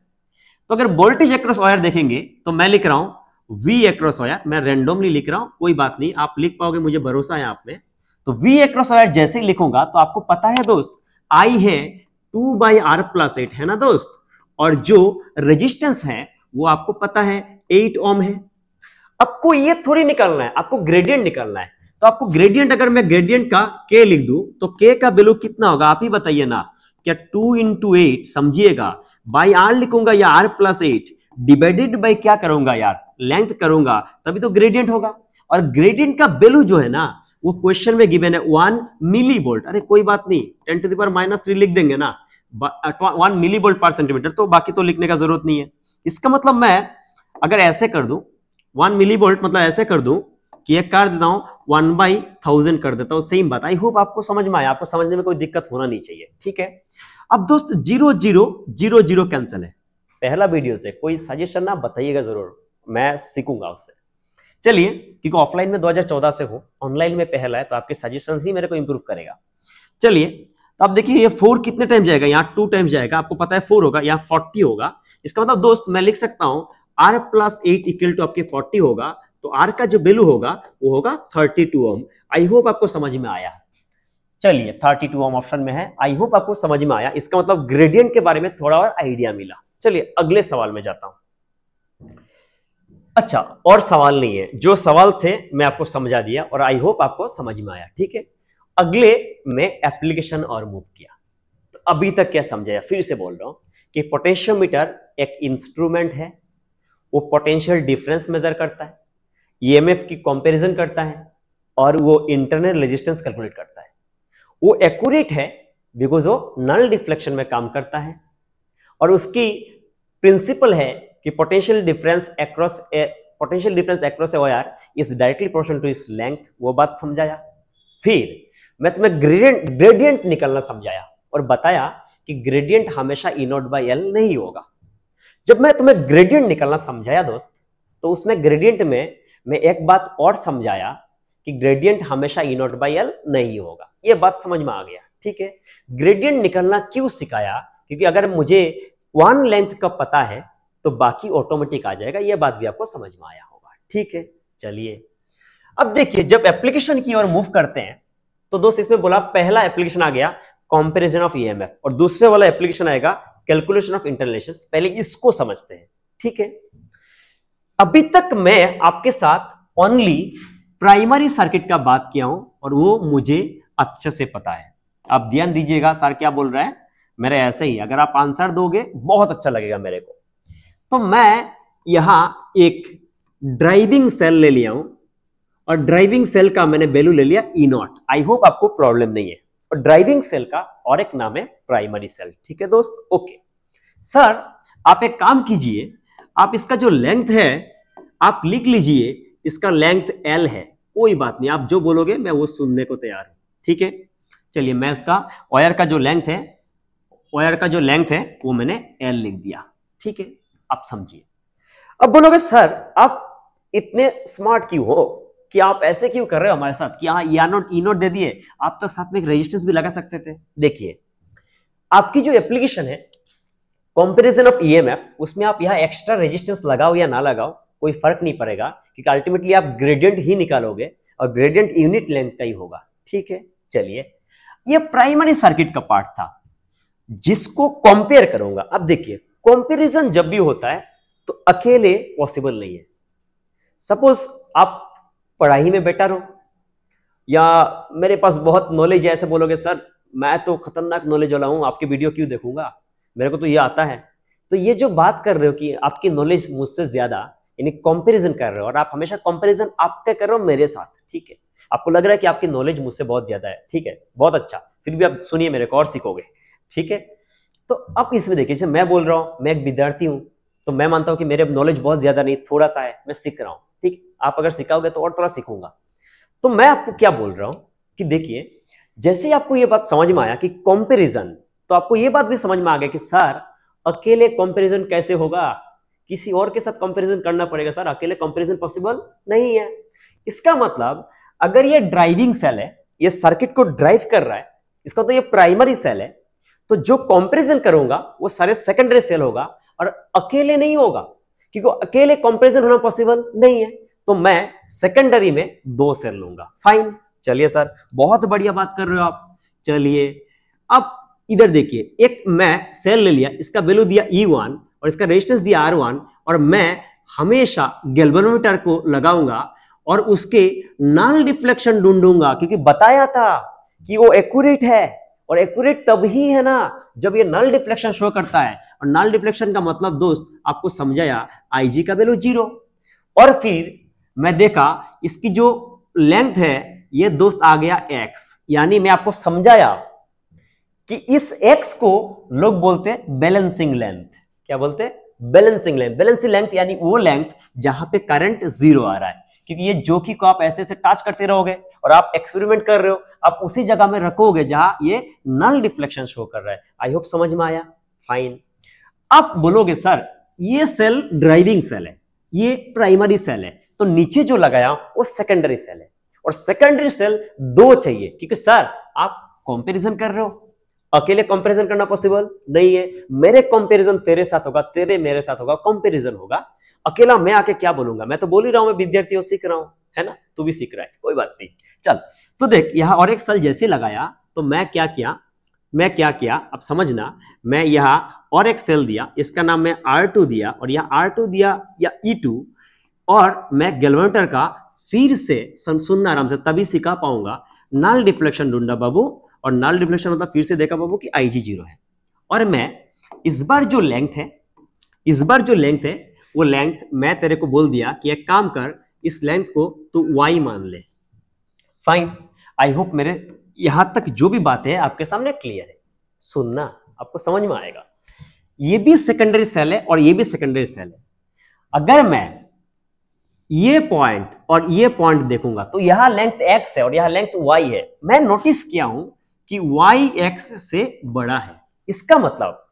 तो अगर वोल्टेज अक्रॉस वायर देखेंगे तो मैं लिख रहा हूं वी अक्रॉस वायर, मैं रैंडमली लिख रहा हूं, कोई बात नहीं, आप लिख पाओगे, मुझे भरोसा है आप में। तो वी अक्रॉस वायर जैसे ही लिखूंगा तो आपको पता है दोस्त आई है 2/r+8, है ना दोस्त, और जो रेजिस्टेंस है वो आपको पता है 8 ओम है। आपको ये थोड़ी निकालना है, आपको ग्रेडियंट निकालना है। तो आपको ग्रेडियंट, अगर मैं ग्रेडियंट का के लिख दूं तो के का वैल्यू कितना होगा आप ही बताइए ना। क्या 2 इंटू 8 समझिएगा, बाई आर लिखूंगा या आर प्लस 8 डिवाइडेड बाई क्या करूंगा यार, लेंथ करूंगा, तभी तो ग्रेडियंट होगा। और ग्रेडियंट का वैल्यू जो है ना वो क्वेश्चन में गिवन है 1 मिली वोल्ट। अरे कोई बात नहीं, 10 टू द पावर -3 लिख देंगे ना, 1 मिली वोल्ट पर सेंटीमीटर, तो बाकी तो लिखने का जरूरत नहीं है। इसका मतलब मैं अगर ऐसे कर दूं 1 मिली वोल्ट, मतलब ऐसे कर दूं कि एक कर देता हूं 1/1000 कर देता हूं। सेम बात, आई होप आपको समझ में आया, आपको समझने में कोई दिक्कत होना नहीं चाहिए, ठीक है। अब दोस्त 0 0 0 0 कैंसिल है, पहला वीडियो से कोई सजेशन ना बताइएगा जरूर, मैं सीखूंगा उससे। चलिए, क्योंकि ऑफलाइन में 2014 से हो, ऑनलाइन में पहला है, तो आपके सजेशन ही मेरे को इंप्रूव करेगा। चलिए, तो अब देखिए ये 4 कितने टाइम जाएगा, यहाँ 2 टाइम जाएगा, आपको पता है 4 होगा, यहाँ 40 होगा। इसका मतलब दोस्त मैं लिख सकता हूं R + 8 इक्वल टू आपके 40 होगा, तो R का जो वैल्यू होगा वो होगा 32 ओम। आई होप आपको समझ में आया। चलिए 32 ओम ऑप्शन में है, आई होप आपको समझ में आया। इसका मतलब ग्रेडियंट के बारे में थोड़ा और आइडिया मिला। चलिए अगले सवाल में जाता हूं। अच्छा, और सवाल नहीं है, जो सवाल थे मैं आपको समझा दिया और आई होप आपको समझ में आया, ठीक है। अगले में एप्लीकेशन और मूव किया। तो अभी तक क्या समझाया, फिर से बोल रहा हूं कि पोटेंशियोमीटर एक इंस्ट्रूमेंट है, वो पोटेंशियल डिफरेंस मेजर करता है, ईएमएफ की कंपैरिजन करता है और वो इंटरनल रेजिस्टेंस कैलकुलेट करता है। वो एक्यूरेट है बिकॉज वो नल डिफ्लेक्शन में काम करता है और उसकी प्रिंसिपल है कि potential difference across a wire is directly proportional to its length. वो बात समझाया। फिर मैं तुम्हें ग्रेडियंट निकलना समझाया और बताया कि ग्रेडियंट हमेशा E0/L नहीं होगा। जब मैं तुम्हें ग्रेडियंट निकलना समझाया दोस्त, तो उसमें ग्रेडियंट में मैं एक बात और समझाया कि ग्रेडियंट हमेशा E0/L नहीं होगा। ये बात समझ में आ गया, ठीक है। ग्रेडियंट निकलना क्यों सिखाया, क्योंकि अगर मुझे 1 लेंथ का पता है तो बाकी ऑटोमेटिक आ जाएगा। ये बात भी आपको समझ में आया होगा, ठीक है। चलिए अब देखिए, जब एप्लीकेशन की ओर मूव करते हैं तो दोस्त इसमें बोला पहला एप्लीकेशन आ गया कंपैरिजन ऑफ ईएमएफ और दूसरे वाला एप्लीकेशन आएगा कैलकुलेशन ऑफ इंटरनल रेजिस्टेंस। पहले इसको समझते हैं, ठीक है। अभी तक मैं आपके साथ ओनली प्राइमरी सर्किट का बात किया हूं और वो मुझे अच्छे से पता है। आप ध्यान दीजिएगा सर क्या बोल रहा है, मेरे ऐसे ही अगर आप आंसर दोगे बहुत अच्छा लगेगा मेरे को। तो मैं यहां एक ड्राइविंग सेल ले लिया हूं और ड्राइविंग सेल का मैंने वैल्यू ले लिया E0। आई होप आपको प्रॉब्लम नहीं है। और ड्राइविंग सेल का और एक नाम है प्राइमरी सेल, ठीक है दोस्त। ओके सर, आप एक काम कीजिए, आप इसका जो लेंथ है आप लिख लीजिए, इसका लेंथ L है। कोई बात नहीं, आप जो बोलोगे मैं वो सुनने को तैयार हूं, ठीक है। चलिए मैं उसका वायर का जो लेंथ है वो मैंने L लिख दिया, ठीक है। आप समझिए। अब बोलोगे सर आप इतने स्मार्ट क्यों हो, कि आप ऐसे क्यों कर रहे हो हमारे साथ कि हाँ E0 दे दिए, आप तो साथ में एक रेजिस्टेंस भी लगा सकते थे। देखिए आपकी जो एप्लीकेशन है कंपैरिजन ऑफ ईएमएफ, उसमें आप यहाँ एक्स्ट्रा रेजिस्टेंस लगाओ या ना लगाओ कोई फर्क नहीं पड़ेगा, क्योंकि अल्टीमेटली आप ग्रेडियंट ही निकालोगे और ग्रेडियंट यूनिट लेंथ का ही होगा, ठीक है। चलिए ये प्राइमरी सर्किट का पार्ट था जिसको कंपेयर करूंगा। अब देखिए कंपैरिजन जब भी होता है तो अकेले पॉसिबल नहीं है। सपोज आप पढ़ाई में बेटर हो या मेरे पास बहुत नॉलेज है, ऐसे बोलोगे सर मैं तो खतरनाक नॉलेज वाला हूं, आपकी वीडियो क्यों देखूंगा, मेरे को तो ये आता है। तो ये जो बात कर रहे हो कि आपकी नॉलेज मुझसे ज्यादा, यानी कंपैरिजन कर रहे हो और आप हमेशा कंपैरिजन आपके कर रहे हो मेरे साथ, ठीक है। आपको लग रहा है कि आपकी नॉलेज मुझसे बहुत ज्यादा है, ठीक है, बहुत अच्छा, फिर भी आप सुनिए मेरे को और सीखोगे, ठीक है। तो आप इसमें देखिए, मैं बोल रहा हूं, मैं एक विद्यार्थी हूं, तो मैं मानता हूं कि मेरे नॉलेज बहुत ज्यादा नहीं, थोड़ा सा है, मैं सीख रहा हूं, ठीक। आप अगर सिखाओगे तो और थोड़ा सीखूंगा। तो मैं आपको क्या बोल रहा हूं कि देखिए, जैसे ही आपको यह बात समझ में आया कि कंपैरिजन, तो आपको यह बात भी समझ में आ गया कि सर अकेले कंपैरिजन कैसे होगा, किसी और के साथ कंपैरिजन करना पड़ेगा सर, अकेले कंपैरिजन पॉसिबल नहीं है। इसका मतलब अगर ये ड्राइविंग सेल है, ये सर्किट को ड्राइव कर रहा है, इसका तो ये प्राइमरी सेल है, तो जो कंपैरिजन करूंगा वो सारे सेकेंडरी सेल होगा और अकेले नहीं होगा, क्योंकि अकेले कंपैरिजन होना पॉसिबल नहीं है। तो मैं सेकेंडरी में 2 सेल लूंगा, फाइन। चलिए सर बहुत बढ़िया बात कर रहे हो आप। चलिए अब इधर देखिए, एक मैं सेल ले लिया, इसका वैल्यू दिया E1 और इसका रेजिस्टेंस दिया R1 और मैं हमेशा गैल्वेनोमीटर को लगाऊंगा और उसके नल डिफ्लेक्शन ढूंढूंगा, क्योंकि बताया था कि वो एक्यूरेट है और एक्यूरेट तब ही है ना जब ये नल डिफ्लेक्शन शो करता है। और नल डिफ्लेक्शन का मतलब दोस्त आपको समझाया, IG का वैल्यू 0। और फिर मैं देखा इसकी जो लेंथ है ये दोस्त आ गया x, यानी मैं आपको समझाया कि इस x को लोग बोलते हैं बैलेंसिंग लेंथ। क्या बोलते हैं? Balancing length. बैलेंसिंग लेंथ यानी वो लेंथ जहां पे करंट 0 आ रहा है, क्योंकि ये जोकी को आप ऐसे ऐसे टच करते रहोगे और आप एक्सपेरिमेंट कर रहे हो, आप उसी जगह में रखोगे जहां ये नल डिफ्लेक्शन शो कर रहा है। आई होप समझ में आया। फाइन। आप बोलोगे सर ये सेल ड्राइविंग सेल है, ये प्राइमरी सेल है, तो नीचे जो लगाया वो सेकेंडरी सेल है। और सेकेंडरी सेल 2 चाहिए, क्योंकि सर आप कंपैरिजन कर रहे हो, अकेले कंपैरिजन करना पॉसिबल नहीं है। मेरे कंपैरिजन तेरे साथ होगा, तेरे मेरे साथ होगा, कंपैरिजन होगा। अकेला मैं आके क्या बोलूंगा? मैं तो बोल ही रहा हूं, मैं विद्यार्थी हूं, सीख रहा हूं, है ना? तू भी सीख रहा है, कोई बात नहीं। चल तो देख यहां और एक सेल जैसे लगाया तो मैं क्या किया अब समझना। मैं यहां और एक सेल दिया, इसका नाम मैं R2 दिया, और यहां R2 दिया या E2, और मैं गैल्वेनोमीटर का फिर से सुनना आराम से, तभी सिखा पाऊंगा। नल डिफ्लेक्शन ढूंढा बाबू, और नल डिफ्लेक्शन मतलब फिर से देखा बाबू कि IG 0 है। और मैं इस बार जो लेंथ है वो लेंथ मैं तेरे को बोल दिया कि एक काम कर, इस लेंथ को तू y मान ले। फाइन। आई होप मेरे यहां तक जो भी बात है आपके सामने क्लियर है। सुनना, आपको समझ में आएगा। ये भी सेकेंडरी सेल है और ये भी सेकेंडरी सेल है। अगर मैं ये पॉइंट और ये पॉइंट देखूंगा तो यहां लेंथ x है और यहां लेंथ y है। मैं नोटिस किया हूं कि y x से बड़ा है। इसका मतलब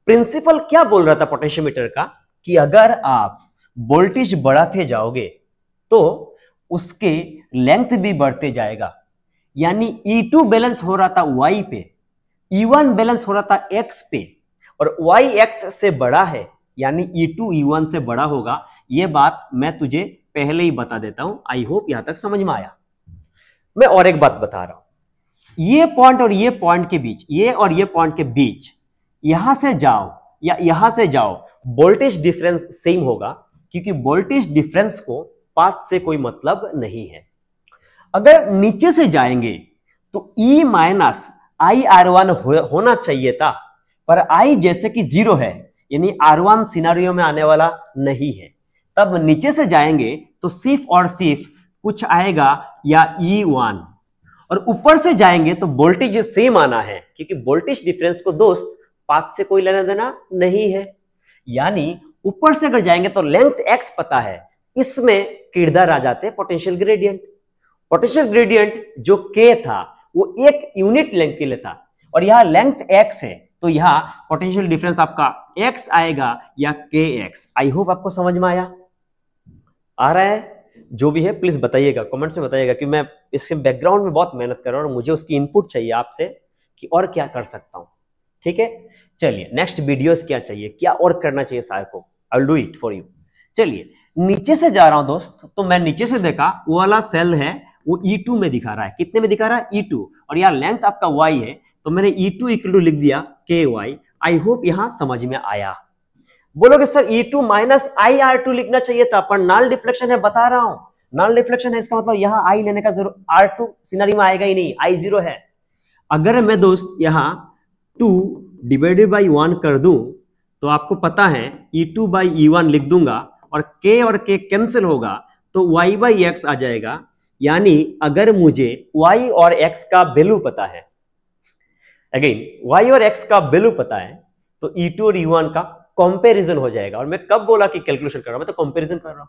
प्रिंसिपल क्या बोल रहा था पोटेंशियोमीटर का, कि अगर आप वोल्टेज बढ़ाते जाओगे तो उसके लेंथ भी बढ़ते जाएगा। यानी E2 बैलेंस हो रहा था y पे, E1 बैलेंस हो रहा था x पे, और y x से बड़ा है, यानी E2 E1 से बड़ा होगा। यह बात मैं तुझे पहले ही बता देता हूं। आई होप यहां तक समझ में आया। मैं और एक बात बता रहा हूं, ये पॉइंट और ये पॉइंट के बीच, ये और ये पॉइंट के बीच, यहां से जाओ या यहां से जाओ, वोल्टेज डिफरेंस सेम होगा, क्योंकि वोल्टेज डिफरेंस को पाथ से कोई मतलब नहीं है। अगर नीचे से जाएंगे तो E माइनस IR1 होना चाहिए था, पर I जैसे कि 0 है, यानी R1 सिनेरियो में आने वाला नहीं है। तब नीचे से जाएंगे तो सिर्फ और सिर्फ कुछ आएगा या E1, और ऊपर से जाएंगे तो वोल्टेज सेम आना है, क्योंकि वोल्टेज डिफरेंस को दोस्त पाथ से कोई लेना देना नहीं है। यानी ऊपर से अगर जाएंगे तो लेंथ x पता है, इसमें किरदार आ जाते हैं पोटेंशियल ग्रेडियंट। पोटेंशियल ग्रेडियंट जो k था वो एक यूनिट लेंथ के लिए था, और यहां लेंथ x है, तो यहां पोटेंशियल डिफरेंस आपका x आएगा या kx। आई होप आपको समझ में आया। आ रहा है? जो भी है प्लीज बताइएगा, कमेंट्स में बताइएगा, कि मैं इसके बैकग्राउंड में बहुत मेहनत कर रहा हूं और मुझे उसकी इनपुट चाहिए आपसे कि और क्या कर सकता हूं। ठीक है, चलिए नेक्स्ट वीडियोस क्या चाहिए, क्या और करना चाहिए सर को, I will do it for you. चलिए नीचे से जा रहा हूं दोस्त, तो मैं नीचे से देखा वो वाला सेल है वो E2 में दिखा रहा है। कितने में दिखा रहा है? E2, और यहाँ लेंथ आपका y है, तो मैंने E2 इक्वल टू लिख दिया KY। आई होप यहां समझ में आया। बोलोगे सर E2 माइनस IR2 लिखना चाहिए था, पर नल डिफ्लेक्शन है, बता रहा हूं नल डिफ्लेक्शन है, इसका मतलब यहां I लेने का जरूरत, R2 सिनेरियो में आएगा ही नहीं, I 0 है। अगर मैं दोस्त यहां 2 डिवाइडेड बाई 1 कर दूं तो आपको पता है E2 बाई E1 लिख दूंगा, और K कैंसिल होगा तो y बाई एक्स आ जाएगा। यानी अगर मुझे y और x का वैल्यू पता है, अगेन y और x का वैल्यू पता है, तो E2 और E1 का कंपैरिजन हो जाएगा। और मैं कब बोला कि कैलकुलेशन कर रहा हूं? मैं तो कंपैरिजन कर रहा हूं,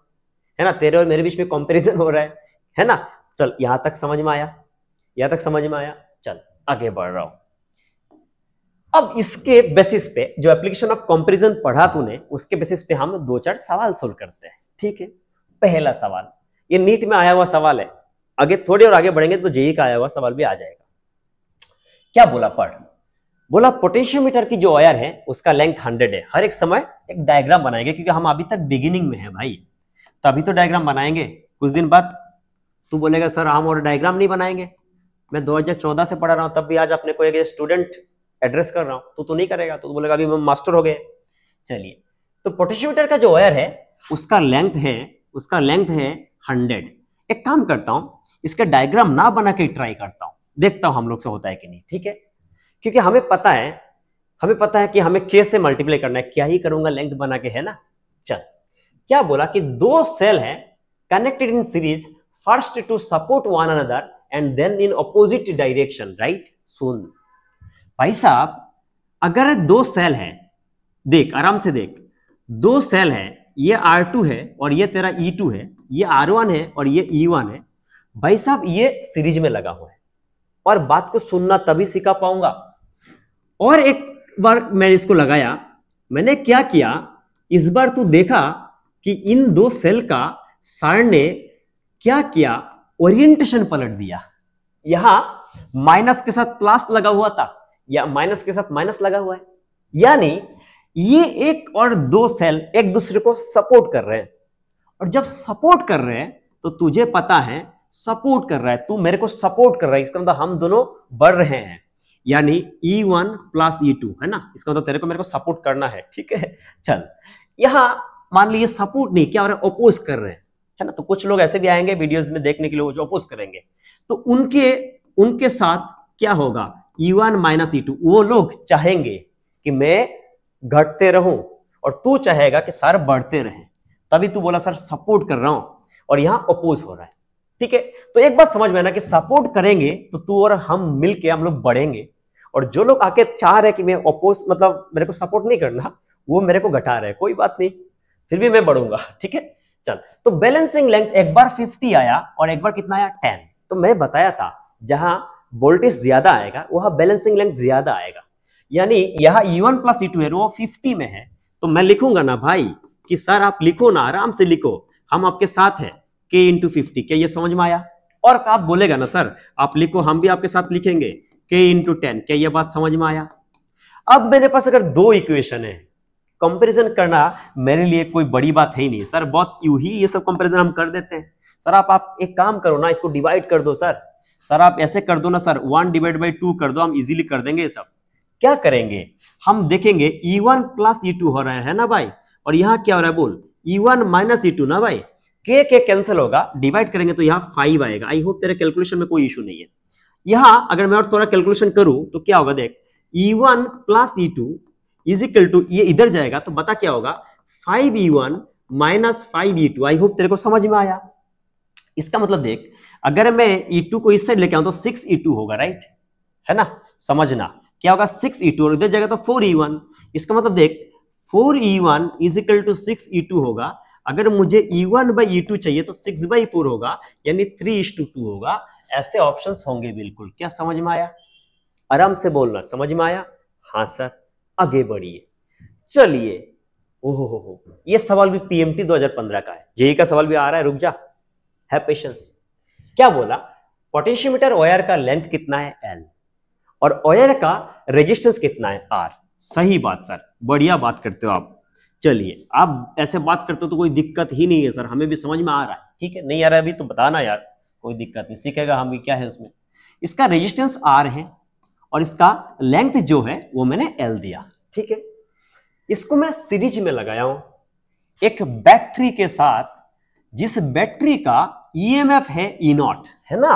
है ना? तेरे और मेरे बीच में कंपैरिजन हो रहा है ना? चल यहां तक समझ में आया, यहां तक समझ में आया। चल आगे बढ़ रहा हूं। अब इसके बेसिस पे जो एप्लीकेशन ऑफ कंपैरिजन पढ़ा तूने, उसके बेसिस पे हम 2-4 सवाल सोल्व करते हैं। ठीक है, पहला सवाल, ये नीट में आया हुआ सवाल है, आगे थोड़ी और आगे बढ़ेंगे तो जेई का आया हुआ सवाल भी आ जाएगा। क्या बोला? पढ़। बोला पोटेंशियोमीटर की जो वायर है उसका लेंथ 100 है। हर एक समय एक डायग्राम बनाएंगे, क्योंकि हम अभी तक बिगिनिंग में है भाई, तो अभी तो डायग्राम बनाएंगे, कुछ दिन बाद तू बोलेगा सर हम और डायग्राम नहीं बनाएंगे। मैं 2014 से पढ़ा रहा हूं, तब भी आज अपने को एक स्टूडेंट एड्रेस कर रहा हूं, तो नहीं करेगा, तो बोलेगा अभी हम मास्टर हो गए। चलिए, तो पोटेंशियोमीटर का जो वायर है उसका लेंथ है 100। एक काम करता हूं, इसका डायग्राम ना बना के ट्राई करता हूं, देखता हूं हम लोग से होता है कि नहीं। ठीक है, क्योंकि हमें पता है कि हमें k से मल्टीप्लाई करना है, क्या ही करूंगा लेंथ बना के, है ना। चल, क्या बोला कि दो सेल है connected in series, first to support one another and then in opposite direction, right. सुन भाई साहब, अगर दो सेल है, देख आराम से देख, दो सेल है, ये R2 है और ये तेरा E2 है, ये R1 है और ये E1 है। भाई साहब ये सीरीज में लगा हुआ है, और बात को सुनना तभी सिखा पाऊंगा। और एक बार मैंने इसको लगाया, मैंने क्या किया, इस बार तू देखा कि इन दो सेल का सर ने क्या किया, ओरिएंटेशन पलट दिया। यहां माइनस के साथ प्लस लगा हुआ था, या माइनस के साथ माइनस लगा हुआ है, यानी ये एक और दो सेल एक दूसरे को सपोर्ट कर रहे हैं। और जब सपोर्ट कर रहे हैं तो तुझे पता है, सपोर्ट कर रहा है, तू मेरे को सपोर्ट कर रहा है, इसका मतलब हम दोनों बढ़ रहे हैं, यानी E1 प्लस E2, है ना। इसका मतलब तेरे को मेरे को सपोर्ट करना है, ठीक है। चल, यहां मान लीजिए सपोर्ट नहीं, क्या हो रहा है, अपोज कर रहे हैं, है ना। तो कुछ लोग ऐसे भी आएंगे वीडियोस में देखने के लिए जो अपोज करेंगे, तो उनके साथ क्या होगा, E1 माइनस E2। वो लोग चाहेंगे कि मैं घटते रहूं और तू चाहेगा कि सर बढ़ते रहे, तभी तू बोला सर सपोर्ट कर रहा हूं, और यहां अपोज हो रहा है, ठीक है। तो एक बात समझ में आना कि सपोर्ट करेंगे तो तू और हम मिलके हम लोग बढ़ेंगे, और जो लोग आके चाह रहे कि मैं अपोज, मतलब मेरे को सपोर्ट नहीं करना, वो मेरे को घटा रहे, कोई बात नहीं, फिर भी मैं बढ़ूंगा, ठीक है। चल, तो बैलेंसिंग लेंथ एक बार 50 आया और एक बार कितना आया, 10। तो मैं बताया था जहां वोल्टेज ज्यादा आएगा वहां बैलेंसिंग लेंथ ज्यादा आएगा, यानी यहां E1 प्लस E2 है, वो 50 में है। तो मैं लिखूंगा ना भाई कि सर आप लिखो ना, आराम से लिखो, हम आपके साथ हैं, K इंटू 50। क्या ये समझ में आया? और आप बोलेगा ना सर आप लिखो, हम भी आपके साथ लिखेंगे K इंटू 10। क्या ये बात समझ में आया? अब मेरे पास अगर दो इक्वेशन है, कंपैरिजन करना मेरे लिए कोई बड़ी बात है ही नहीं सर, बहुत यूं ही ये सब कंपैरिजन हम कर देते हैं। सर आप एक काम करो ना, इसको डिवाइड कर दो सर आप ऐसे कर दो ना सर, 1 डिवाइड बाई 2 कर दो, हम इजीली कर देंगे ये सब। क्या करेंगे, हम देखेंगे E1 प्लस E2 हो रहा है ना भाई, और यहां क्या हो रहा है बोल, E1 माइनस E2 ना भाई, K कैंसिल होगा, डिवाइड करेंगे तो यहाँ 5 आएगा। आई होप तेरे कैलकुलेशन में कोई इशू नहीं है। यहां अगर मैं और थोड़ा कैलकुलेशन करूं तो क्या होगा, देख, E1 plus E2 is equal to, ये इधर जाएगा तो बता क्या होगा, 5E1 minus 5E2। I hope तेरे को समझ में आया। इसका मतलब देख, अगर मैं E2 को इस साइड लेके आऊं तो 6E2 होगा, राइट, है ना। समझना क्या होगा, 6E2, और इधर जाएगा तो 4E1। इसका मतलब देख 4E1 is equal to 6E2 होगा। अगर मुझे E1 बाई E2 चाहिए तो 6/4 होगा, यानी 3:2 होगा। ऐसे ऑप्शंस होंगे बिल्कुल। क्या समझ में आया? आराम से बोलना, समझ में आया? हाँ सर, आगे बढ़िए। चलिए, ओहो, ये सवाल भी PMT 2015 का है, जेई का सवाल भी आ रहा है, रुक जा, है पेशेंस। क्या बोला, पोटेंशियोमीटर वायर का लेंथ कितना है, L, और वायर का रेजिस्टेंस कितना है, R। सही बात सर, बढ़िया बात करते हो आप। चलिए, आप ऐसे बात करते हो तो कोई दिक्कत ही नहीं है सर, हमें भी समझ में आ रहा है, ठीक है। नहीं आ रहा है अभी तो बताना यार, कोई दिक्कत नहीं, सीखेगा हम भी, क्या है उसमें। इसका रेजिस्टेंस R है और इसका लेंथ जो है वो मैंने L दिया, ठीक है। इसको मैं सीरीज में लगाया हूं एक बैटरी के साथ, जिस बैटरी का EMF है E0, है ना,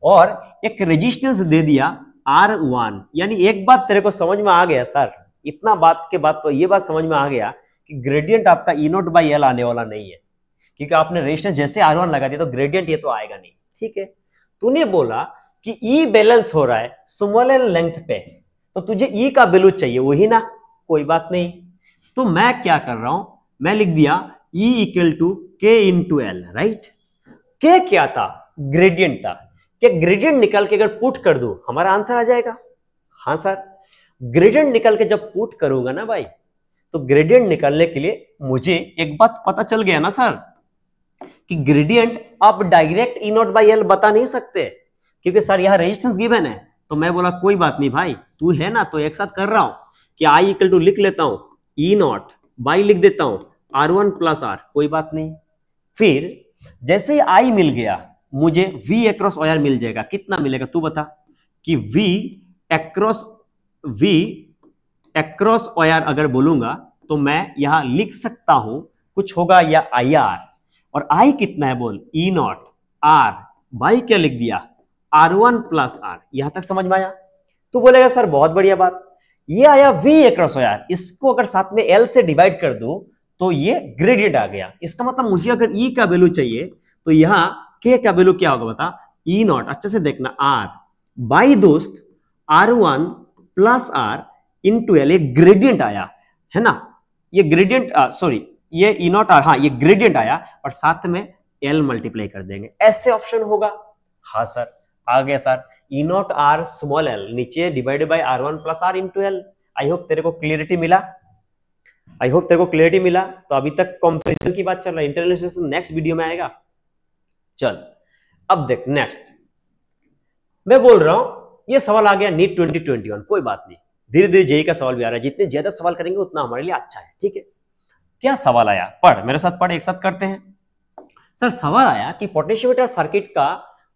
और एक रेजिस्टेंस दे दिया R1। यानी एक बात तेरे को समझ में आ गया सर, इतना बात के बाद तो ये बात समझ में आ गया कि ग्रेडियंट आपका E0/L आने वाला नहीं है, क्योंकि आपने रेजिस्टेंस जैसे R1 लगा दिया तो ग्रेडियंट ये तो आएगा नहीं, ठीक है। तूने बोला कि E बैलेंस हो रहा है स्मॉल एल लेंथ पे, तो तुझे E का वैल्यू चाहिए, वही ना, कोई बात नहीं। तो मैं क्या कर रहा हूं, मैं लिख दिया E equal to K into L, right. K क्या था, ग्रेडियंट था। क्या ग्रेडियंट निकाल के अगर पुट कर दूं हमारा आंसर आ जाएगा? हाँ सर, ग्रेडियंट निकाल के जब पुट करूंगा ना भाई, तो ग्रेडियंट निकालने के लिए मुझे एक बात पता चल गया ना सर, कि ग्रेडियंट आप डायरेक्ट E0/L बता नहीं सकते, क्योंकि सर यहां रेजिस्टेंस गिवन है। तो मैं बोला कोई बात नहीं भाई, तू है ना, तो एक साथ कर रहा हूं कि I इक्वल टू लिख लेता हूं E0 बाई लिख देता हूं R1 प्लस R, कोई बात नहीं। फिर जैसे ही I मिल गया, मुझे V अक्रॉस वायर मिल जाएगा। कितना मिलेगा तू बता, कि V अक्रॉस वायर अगर बोलूंगा तो मैं यहां लिख सकता हूं कुछ होगा या IR, और I कितना है बोल, E0 R बाई क्या लिख दिया R1 प्लस R। यहां तक समझ में आया? तो बोलेगा सर बहुत बढ़िया बात, ये आया V अक्रॉस OR, इसको अगर साथ में L से डिवाइड कर दूं तो ये ग्रेडियंट आ गया। इसका मतलब मुझे अगर E का वैल्यू चाहिए तो यहां K का वैल्यू क्या होगा बता, E नॉट, अच्छे से देखना, R बाई दोस्त R1 plus R into L, ये ग्रेडियंट आया है ना, ये ग्रेडियंट सॉरी ये E नॉट R, हाँ ये ग्रेडियंट आया और साथ में L मल्टीप्लाई कर देंगे, ऐसे ऑप्शन होगा। हाँ सर आ गया sir, E not R small l नीचे divided by R1 plus R into L। I hope तेरे को क्लियरिटी मिला, आई होप तेरे को क्लियरिटी मिला। तो अभी तक कंपैरिजन की बात चल रहा है, इंटरनल नेक्स्ट वीडियो में आएगा। चल अब देख नेक्स्ट, मैं बोल रहा हूं ये सवाल आ गया नीट 2021, कोई बात नहीं, धीरे धीरे जेई का सवाल भी आ रहा है, जितने ज्यादा सवाल करेंगे उतना हमारे लिए अच्छा है, ठीक है। क्या सवाल आया, पढ़ मेरे साथ, पढ़ एक साथ करते हैं। सर सवाल आया कि पोटेंशियोमीटर सर्किट का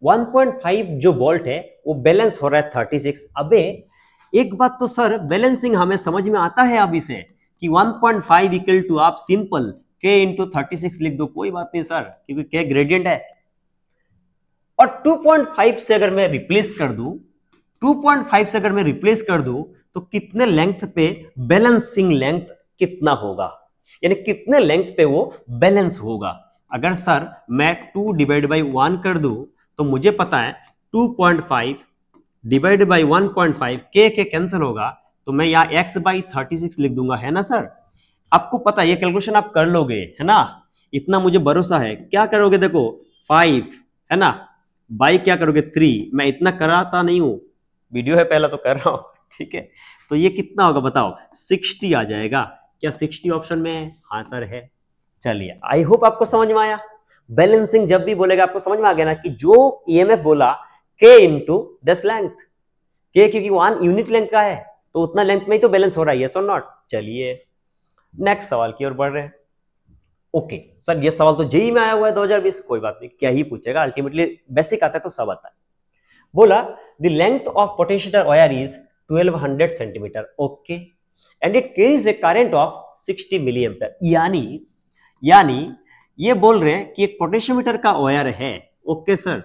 1.5 जो वोल्ट है वो बैलेंस हो रहा है 36। अबे एक बात तो सर, बैलेंसिंग हमें समझ में आता है अभी से कि 1.5 इक्वल टू आप सिंपल k इंटू 36 लिख दो, कोई बात नहीं सर, क्योंकि k ग्रेडियंट है। और 2.5 से अगर मैं रिप्लेस कर दूं, 2.5 से अगर मैं रिप्लेस कर दूं तो कितने लेंथ पे बैलेंसिंग लेंथ कितना होगा, यानी कितने लेंथ पे वो बैलेंस होगा। अगर सर मैं 2 डिवाइड बाई 1 कर दूं तो मुझे पता है 2.5 डिवाइड बाई 1.5 के कैंसिल होगा, तो मैं यहाँ x बाई 36 लिख दूंगा, है ना सर। आपको पता है ये कैलकुलेशन आप कर लोगे, है ना, इतना मुझे भरोसा है। क्या करोगे देखो, 5 है ना बाई क्या करोगे 3, मैं इतना कराता नहीं हूं, वीडियो है पहला तो कर रहा हूं, ठीक है। तो ये कितना होगा बताओ, 60 आ जाएगा। क्या 60 ऑप्शन में है? हाँ सर है। चलिए आई होप आपको समझ में आया। बैलेंसिंग जब भी बोलेगा आपको समझ में आ गया ना कि जो ईएमएफ बोला k into this length, k क्योंकि 1 यूनिट लेंथ का है तो उतना लेंथ में ही तो बैलेंस हो रहा है, यस और नॉट। चलिए नेक्स्ट सवाल की ओर बढ़ रहे हैं। ओके सर ये सवाल तो जेई में आया हुआ है 2020, कोई बात नहीं, क्या ही पूछेगा, अल्टीमेटली बेसिक आता है तो सब आता है। बोला the length of potentiometer wire is 1200 centimetre, okay, and it carries a current of 60 milli ampere. यानी ये बोल रहे हैं कि एक पोटेंशियोमीटर का वायर है, ओके सर,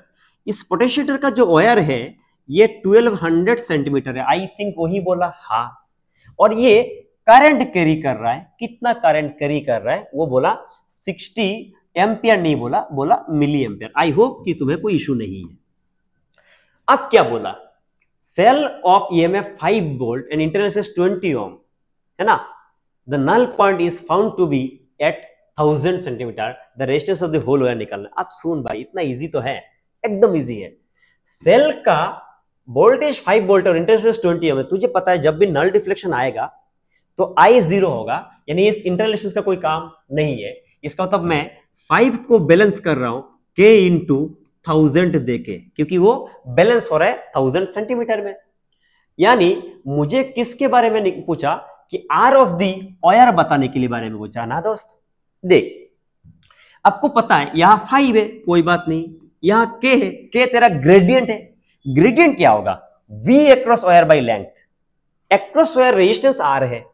इस पोटेंशियोमीटर का जो वायर है ये 1200 सेंटीमीटर है, आई थिंक वही बोला, हाँ, और ये करंट कैरी कर रहा है, कितना करंट कैरी कर रहा है वो बोला 60 एम्पियर, नहीं बोला, बोला मिली एम्पियर। आई होप कि तुम्हें कोई इशू नहीं है। अब क्या बोला, cell of EMF 5 volt and internal resistance 20 ohm, है ना, the null point is found to be at 1000 centimetre, the resistance of the whole wire निकालना। अब सुन भाई, इतना इजी तो है, एकदम इजी है। सेल का वोल्टेज 5 वोल्ट और इंटरनल रेजिस्टेंस 20 ओम है, तुझे पता है जब भी नल डिफ्लेक्शन आएगा तो I 0 होगा, यानी इस इंटरनल रेजिस्टेंस का कोई काम नहीं है। इसका मतलब मैं 5 को बैलेंस कर रहा हूं k इंटू 1000 देके, क्योंकि वो बैलेंस हो रहा है 1000 सेंटीमीटर में। यानी मुझे किसके बारे में पूछा कि आर ऑफ दी वायर बताने के लिए बारे में पूछा ना दोस्त। देख आपको पता है यहां 5 है, कोई बात नहीं, यहां k है, k तेरा ग्रेडियंट है। ग्रेडियंट क्या होगा, V across wire by length, across wire resistance R है,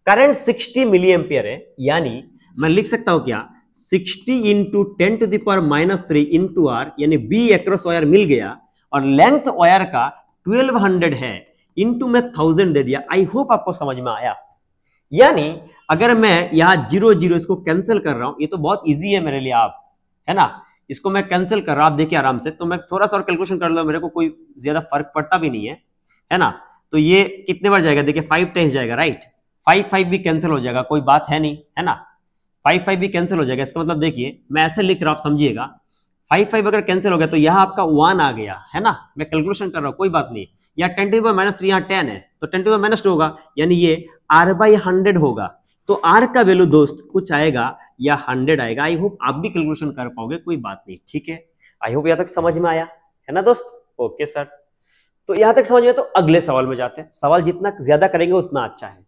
करंट 60 मिली एम्पियर है, यानी मैं लिख सकता हूं क्या 60 into 10 to the power -3 into R, यानी V अक्रॉस वायर मिल गया और लेंथ वायर का 1200 है, इंटू में 1000 दे दिया। आई होप आपको समझ में आया। यानी अगर मैं यहां 0 0 इसको कैंसिल कर रहा हूं, ये तो बहुत इजी है मेरे लिए, आप है ना, इसको मैं कैंसिल कर रहा हूं, आप देखिए आराम से, तो मैं थोड़ा सा और कैलकुलेशन कर लो, मेरे को कोई ज्यादा फर्क पड़ता भी नहीं है ना। तो ये कितने बार जाएगा, देखिए 5 टाइम्स जाएगा, राइट, 5 भी कैंसिल हो जाएगा, कोई बात है नहीं, है ना, 5 भी कैंसिल हो जाएगा। इसका मतलब देखिए मैं ऐसे लिख रहा हूं, आप समझिएगा, 5 अगर कैंसिल हो गया तो यहां आपका 1 आ गया, है ना, मैं कैलकुलेशन कर रहा हूं, कोई बात नहीं, यहाँ 10 टू द पावर -3 यहाँ 10 है तो 10 टू द पावर -2 होगा, यानी ये R/100 होगा। तो R का वैल्यू दोस्त कुछ आएगा या 100 आएगा। आई होप आप भी कैलकुलेशन कर पाओगे, कोई बात नहीं, ठीक है। आई होप यहां तक समझ में आया, है ना दोस्त, ओके सर। तो यहां तक समझ में, तो अगले सवाल में जाते हैं। सवाल जितना ज्यादा करेंगे उतना अच्छा है।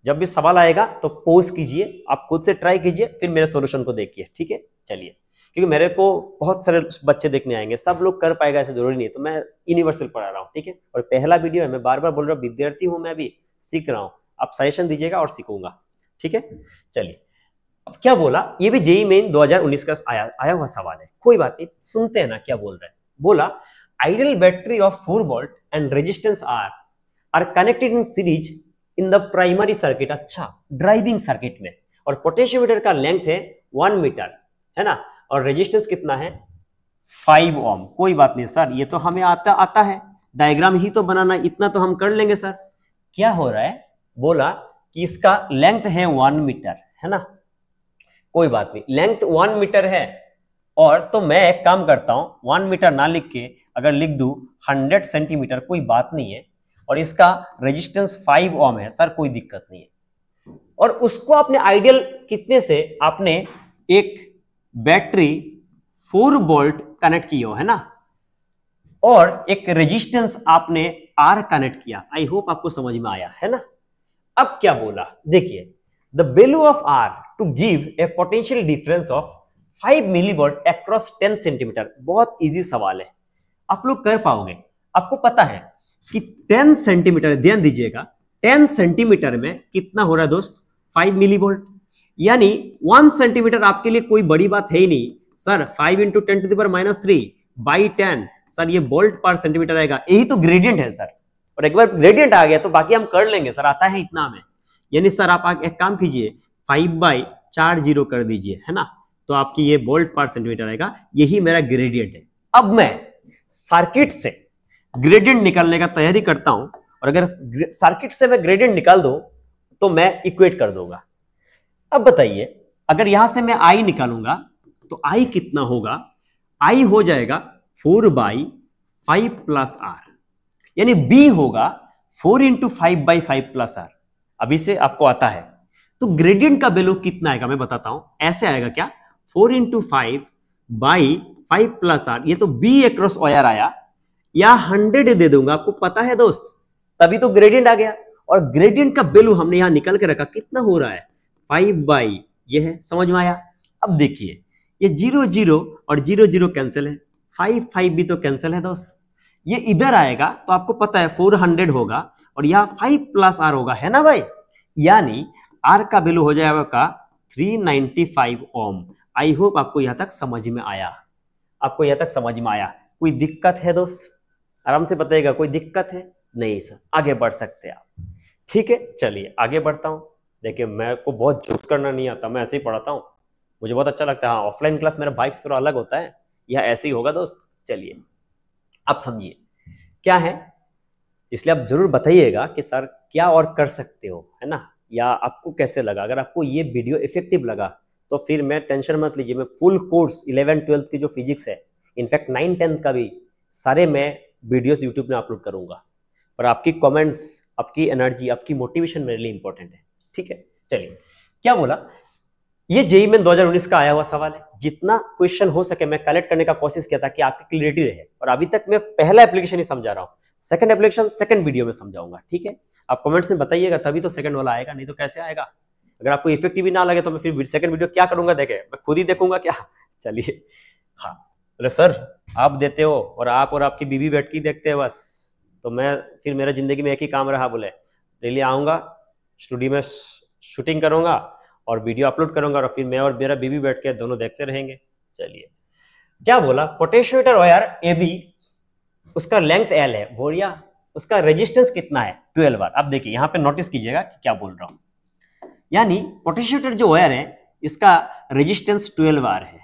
जब भी सवाल आएगा तो पॉज कीजिए, आप खुद से ट्राई कीजिए, फिर मेरे सॉल्यूशन को देखिए, ठीक है। चलिए, क्योंकि मेरे को बहुत सारे बच्चे देखने आएंगे, सब लोग कर पाएगा ऐसा जरूरी नहीं है, तो मैं यूनिवर्सल पढ़ा रहा हूँ, ठीक है। और पहला वीडियो है, मैं बार बार बोल रहा हूँ, विद्यार्थी हूं मैं, भी सीख रहा हूँ, आप सजेशन दीजिएगा और सीखूंगा, ठीक है। चलिए अब क्या बोला, ये भी जेईई मेन 2019 का आया हुआ सवाल है, कोई बात नहीं, सुनते हैं ना क्या बोल रहे हैं। बोला ideal battery of 4 volt and resistance R R connected in series in the primary circuit, अच्छा ड्राइविंग सर्किट में, और पोटेंशियोमीटर का लेंथ है 1 मीटर, है ना, और रेजिस्टेंस कितना है 5 ओम। कोई बात नहीं सर, ये तो हमें आता है, डायग्राम ही तो बनाना, इतना तो हम कर लेंगे सर। क्या हो रहा है, बोला कि इसका लेंथ है 1 मीटर, है ना, कोई बात नहीं, लेंथ 1 मीटर है, और तो मैं एक काम करता हूं 1 मीटर ना लिख के अगर लिख दूं 100 सेंटीमीटर, कोई बात नहीं है, और इसका रेजिस्टेंस 5 ओम है सर, कोई दिक्कत नहीं है। और उसको आपने आइडियल कितने से, आपने एक बैटरी 4 वोल्ट कनेक्ट किया हो, है ना, और एक रेजिस्टेंस आपने आर कनेक्ट किया। आई होप आपको समझ में आया, है ना। अब क्या बोला, देखिए, the value of R to give a potential difference of 5 millivolt across 10 centimetre. बहुत इजी सवाल है, आप लोग कर पाओगे। आपको पता है कि 10 सेंटीमीटर, ध्यान दीजिएगा, 10 सेंटीमीटर में कितना हो रहा है दोस्त, 5 मिलीवोल्ट, यानी 1 सेंटीमीटर आपके लिए कोई बड़ी बात है ही नहीं सर। 5 × 10⁻³ बाई 10 सर, ये वोल्ट पर सेंटीमीटर आएगा, यही तो ग्रेडियंट है सर। और एक बार ग्रेडियंट आ गया तो बाकी हम कर लेंगे सर, आता है इतना हमें। यानी सर आप एक काम कीजिए, 5/4 0 कर दीजिए, है ना, तो आपकी ये वोल्ट पर सेंटीमीटर आएगा, यही मेरा ग्रेडियंट है। अब मैं सर्किट से ग्रेडियंट निकालने का तैयारी करता हूं, और अगर सर्किट से मैं ग्रेडियंट निकाल दूं तो मैं इक्वेट कर दूंगा। अब बताइए, अगर यहां से मैं आई निकालूंगा तो आई कितना होगा, आई हो जाएगा 4/5 प्लस आर, यानी बी होगा 4 × 5/5 प्लस आर। अभी से आपको आता है, तो ग्रेडियंट का वैल्यू कितना आएगा मैं बताता हूं, ऐसे आएगा क्या, 4 × 5/5 प्लस आर, ये तो बी अक्रॉस वायर आया, या 100 दे दूंगा, आपको पता है दोस्त, तभी तो ग्रेडियंट आ गया। और ग्रेडियंट का वैल्यू हमने यहां निकल के रखा, कितना हो रहा है 5/, ये है, समझ में आया। अब देखिए, ये 0 0 और 0 0 कैंसिल है, 5 5 भी तो कैंसिल है दोस्त, ये इधर आएगा तो आपको पता है 400 होगा, और यहां 5 प्लस आर होगा, है ना भाई, यानी आर का वैल्यू हो जाएगा 395 ओम। आई होप आपको यहां तक समझ में आया, आपको यहां तक समझ में आया। कोई दिक्कत है दोस्त, आराम से बताइएगा, कोई दिक्कत है नहीं सर, आगे बढ़ सकते हैं आप, ठीक है। चलिए आगे बढ़ता हूं। देखिए, मैं को बहुत जोश करना नहीं आता, मैं ऐसे ही पढ़ाता हूं, मुझे बहुत अच्छा लगता है। हाँ, ऑफलाइन क्लास मेरा वाइब थोड़ा अलग होता है, यह ऐसे ही होगा दोस्त। चलिए आप समझिए क्या है, इसलिए आप जरूर बताइएगा कि सर क्या और कर सकते हो, है ना, या आपको कैसे लगा। अगर आपको ये वीडियो इफेक्टिव लगा तो फिर मैं टेंशन मत लीजिए, मैं फुल कोर्स 11 12 की जो फिजिक्स है, इनफैक्ट 9 10 का भी सारे मैं वीडियोस यूट्यूब में अपलोड करूंगा। पर आपकी कमेंट्स, आपकी एनर्जी, आपकी मोटिवेशन मेरे लिए इंपॉर्टेंट है, ठीक है। चलिए क्या बोला, ये जेईई में 2019 का आया हुआ सवाल है, जितना क्वेश्चन हो सके मैं कलेक्ट करने का कोशिश किया था कि आपकी क्लियरिटी रहे। और अभी तक मैं पहला एप्लीकेशन ही समझा रहा हूँ, सेकंड एप्लीकेशन सेकंड वीडियो में समझाऊंगा, ठीक है। आप कमेंट्स में बताइएगा, तभी तो सेकंड वाला आएगा, नहीं तो कैसे आएगा। अगर आपको इफेक्टिव ही ना लगे तो मैं फिर सेकंड वीडियो क्या करूंगा, देखे मैं खुद ही देखूंगा क्या। चलिए, हाँ, अरे सर आप देते हो और आपकी बीवी बैठ के देखते हैं बस, तो मैं फिर मेरा जिंदगी में एक ही काम रहा, बोले डेली आऊंगा स्टूडियो में शूटिंग करूंगा और वीडियो अपलोड करूंगा, और फिर मैं और मेरा बीवी बैठ के दोनों देखते रहेंगे। चलिए क्या बोला, पोटेंशियोमीटर वायर ए बी, उसका लेंथ एल है, बोलिया उसका रेजिस्टेंस कितना है 12 बार। अब देखिए यहां पे नोटिस कीजिएगा कि क्या बोल रहा हूं, यानी पोटेंशियोमीटर जो वायर है इसका रेजिस्टेंस 12 बार है,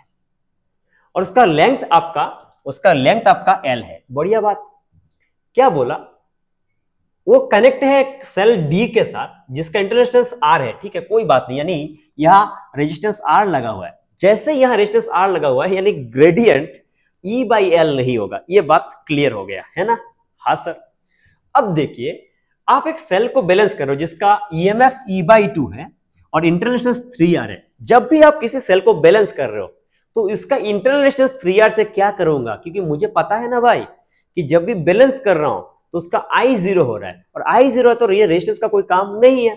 और उसका लेंथ आपका एल है। बढ़िया बात। क्या बोला, वो कनेक्ट है सेल डी के साथ जिसका इंटररेजिस्टेंस आर है, ठीक है, कोई बात नहीं, यानी यहां रेजिस्टेंस आर लगा हुआ है। जैसे यहां रेजिस्टेंस आर लगा हुआ है यानी ग्रेडियंट E/L नहीं होगा, ये बात क्लियर हो गया है ना। हाँ सर। अब देखिए, आप एक सेल को बैलेंस करो जिसका EMF E/2 है और इंटरनल रेजिस्टेंस 3R है। जब भी आप किसी सेल को बैलेंस कर रहे हो तो इसका इंटरनल रेजिस्टेंस 3R से क्या करूंगा, क्योंकि मुझे पता है ना भाई कि जब भी बैलेंस कर रहा हूं तो उसका I0 हो रहा है, और I0 है तो ये रेजिस्टेंस का कोई काम नहीं है।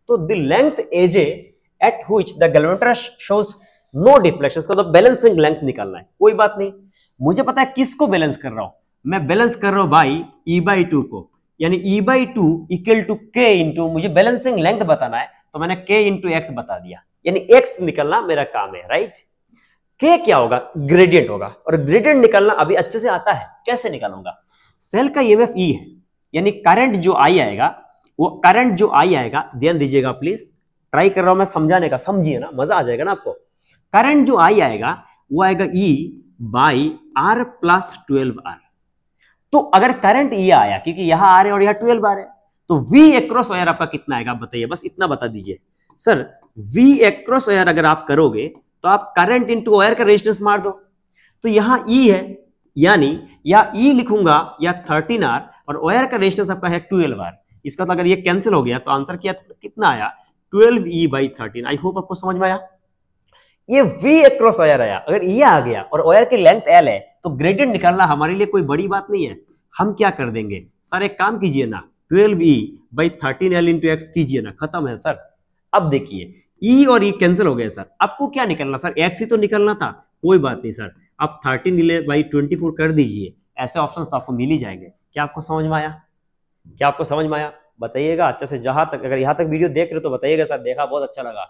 तो the length AJ at which the galvanometer shows no deflection, इसका तो बैलेंसिंग लेंथ निकालना है। कोई बात नहीं, मुझे पता है किसको बैलेंस कर रहा हूं, मैं बैलेंस कर रहा हूं भाई E/2 को, यानी E/2 equal to K into, मुझे बैलेंसिंग लेंथ बताना है तो मैंने K इंटू X बता दिया, यानी X निकलना मेरा काम है, राइट। K क्या होगा, ग्रेडियंट होगा, और ग्रेडियंट निकालना अभी अच्छे से आता है, कैसे निकालूंगा। सेल का EMF E है, यानी करंट जो आई आएगा, वो करंट जो आई आएगा, ध्यान दीजिएगा प्लीज, ट्राई कर रहा हूं मैं समझाने का, समझिए ना, मजा आ जाएगा ना आपको। करंट जो आई आएगा वो आएगा E by R plus 12R। तो अगर करंट ये आया, क्योंकि यहां R है और यहां 12R है, तो V एक्रॉस वायर आपका कितना आएगा बताइए, बस इतना बता दीजिए सर। V एक्रॉस वायर अगर आप करोगे तो आप करंट इंटू वायर का रेजिस्टेंस मार दो, तो यहां E है, यानी या E लिखूंगा या 13R, और वायर का रेजिस्टेंस आपका है 12R। इसका तो अगर ये कैंसिल हो गया तो आंसर क्या कितना आया, 12E बाई 13। आई होप आपको समझ में आया। ये V एक्रॉस वायर आया, अगर ये आ गया और वायर की लेंथ L है तो ग्रेडियंट निकालना हमारे लिए कोई बड़ी बात नहीं है। हम क्या कर देंगे सर, एक काम कीजिए ना, 12E by 13L into x कीजिए ना, खत्म है सर। अब देखिए E और E कैंसिल हो गए सर, आपको क्या निकलना सर, एक्स ही तो निकलना था, कोई बात नहीं सर, आप 13 बाई 24 कर दीजिए, ऐसे ऑप्शंस तो आपको मिल ही जाएंगे। क्या आपको समझ में आया, क्या आपको समझ में आया, बताइएगा अच्छे से। जहां तक अगर यहां तक वीडियो देख रहे हो तो बताइएगा सर देखा, बहुत अच्छा लगा,